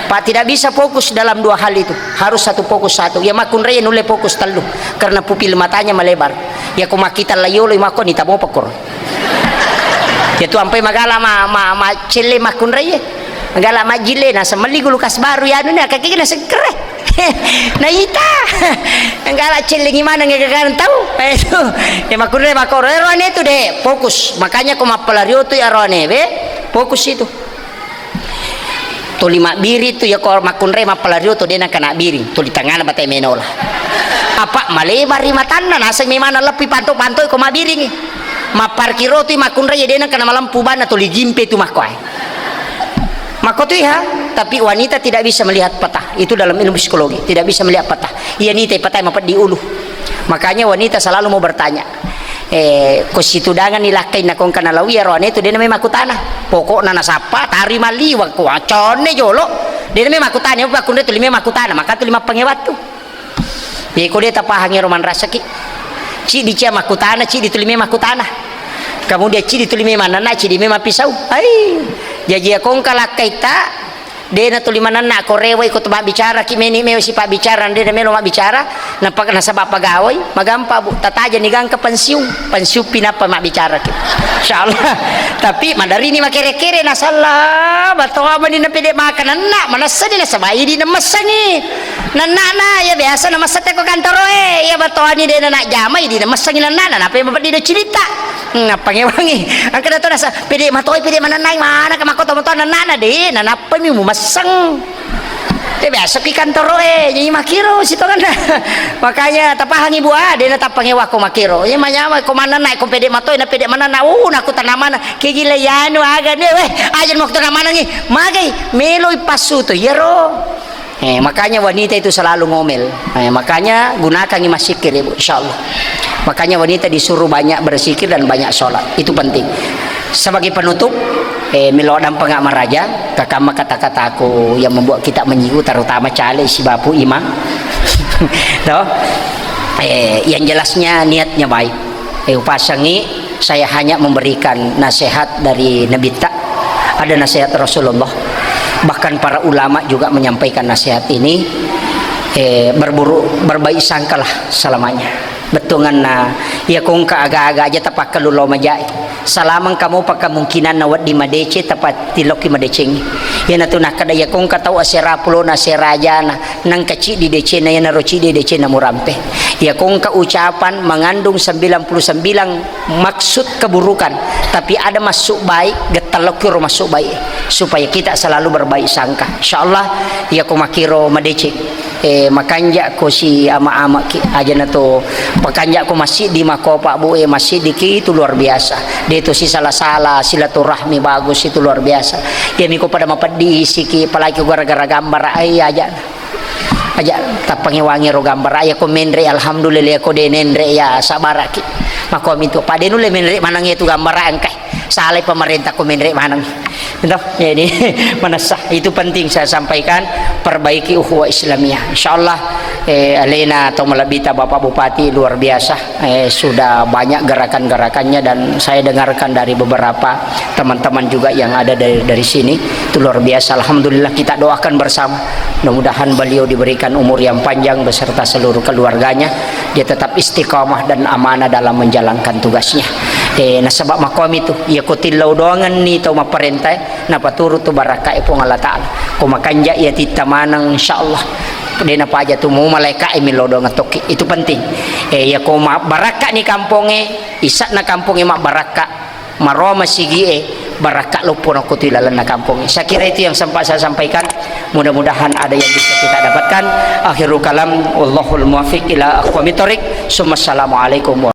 pak tidak bisa fokus dalam 2 hal itu harus fokus satu ya makun raya nule fokus telu karena pupil matanya melebar ya kumakita layolo makon nita mau pekor ya tu ampai magala ma cele makun raya magala ma jile na semeli lukas baru ya anu na kaki na segere na ita enggak cile gimana ngegagaran tahu itu ya makun raya makor rone itu deh fokus makanya kumapalario tu ya rone be fokus itu tuh 5 biri tuh ya kalau makun re mapalario tuh dia nak kena biri tuh di tangan batai menola apa malebar lima tanah nasa memana lepi pantok-pantok ko mabiri nih maparkiro tuh makun re dia nak kena malampu bana tuh ligimpe tuh makoy mako tuh ya tapi wanita tidak bisa melihat peta itu dalam ilmu psikologi tidak bisa melihat peta iya nih peta mapat di ulu makanya wanita selalu mau bertanya kositudangan nilakai na kong kanalawi arone itu dia namanya makutana pokok nana sapa tari mali waktu acone jolo dia namanya makutana apa kunde tu 5 makutana maka tu 5 pengewat tu ya ko dia tapahangi roman rasaki ci di cia makutana ci di tu 5 makutana kamu dia ci di tu 5 mana na ci di memang pisau ai jadi akong kalakai ta dia na tu 5 nana ko rewa ikut mak bicara kimeni mewe si pak bicara dia na melo mak bicara nampak nasabak pagawai magampa bu tataja ni gang ke pensiun pinapa mak bicara ki insyaallah tapi mandari ni makere-kere na salah batawa man ni pede makan anak mana sedi na sabai di namasangi nana ya biasa nama sate ko kantor ya batawa ni dia nak jamai di namasangi nana apa yang bapak dia cerita ngapa ngewangi angka dato nasa pede matoi pede mana nai mana ka makota nana de nana pa mi masang biasa ki kantor jadi makiro situ kan. Makanya tapahangi buah dia tapangi wako makiro ya manya ko mana naik ko pede matoy na pede mana na naku tanaman kigila yan aga ne weh ajan mo tanaman ngi magay meloy pasuto yero. Makanya wanita itu selalu ngomel. Makanya gunakan masikir ibu insyaallah. Makanya wanita disuruh banyak bersikir dan banyak sholat, itu penting. Sebagai penutup, melodam pengamar raja kakama kata-kataku yang membuat kita menyiu terutama cale si bapu imam. Toh, yang jelasnya niatnya baik. Upasangi saya hanya memberikan nasihat dari Nabi tak ada nasihat Rasulullah. Bahkan para ulama juga menyampaikan nasihat ini. Berbaik sangkalah selamanya. Betungan na ya kung kaaga-aga aja tapak kalulo majai. Salamang kamu pa kemungkinan nawat di madece tapat tiloki madeceng. Ya na tunah kada ya kung katau asera pulo na seraja na nang kaci di dece na ya na roci di dece na murampe. Ya kung kaucapan mengandung 99 maksud keburukan tapi ada masuk baik getalokur masuk baik supaya kita selalu berbaik sangka. Insyaallah ya kung makiro madece. Makanja ko si ama-ama aja na to pakanja ko masih di makopa bu masih di itu luar biasa dia itu si salah-salah silaturahmi bagus itu luar biasa ya miko pada mapadi siki palagi gara-gara gambar aja tapangi wangi ro gambar aya ko menre alhamdulillah ko denenre ya sabaraki mako mintu pade nule menre manang itu gambar angkai saleh pemerintah ko menre manang entah jadi manasah itu penting saya sampaikan perbaiki ukhuwah Islamiyah insyaallah Alena atau Malabita Bapak Bupati luar biasa sudah banyak gerakan-gerakannya dan saya dengarkan dari beberapa teman-teman juga yang ada dari sini itu luar biasa alhamdulillah kita doakan bersama mudah-mudahan beliau diberikan umur yang panjang beserta seluruh keluarganya dia tetap istiqamah dan amanah dalam menjalankan tugasnya na sebab makom itu ya kutilau doangan ni tau maperintah na paturut tu baraka ipong Allah Ta'ala kumakanja ya titamanang insyaallah dia napa aja tu mau malaikat milodo ngatoki itu penting ya koma baraka ni kamponge isak na kamponge mak baraka maroma sigi baraka lupun aku tilalan na kamponge saya kira itu yang sempat saya sampaikan mudah-mudahan ada yang bisa kita dapatkan akhirul kalam wallahul muwaffiq ila aqwamit thoriq. Assalamualaikum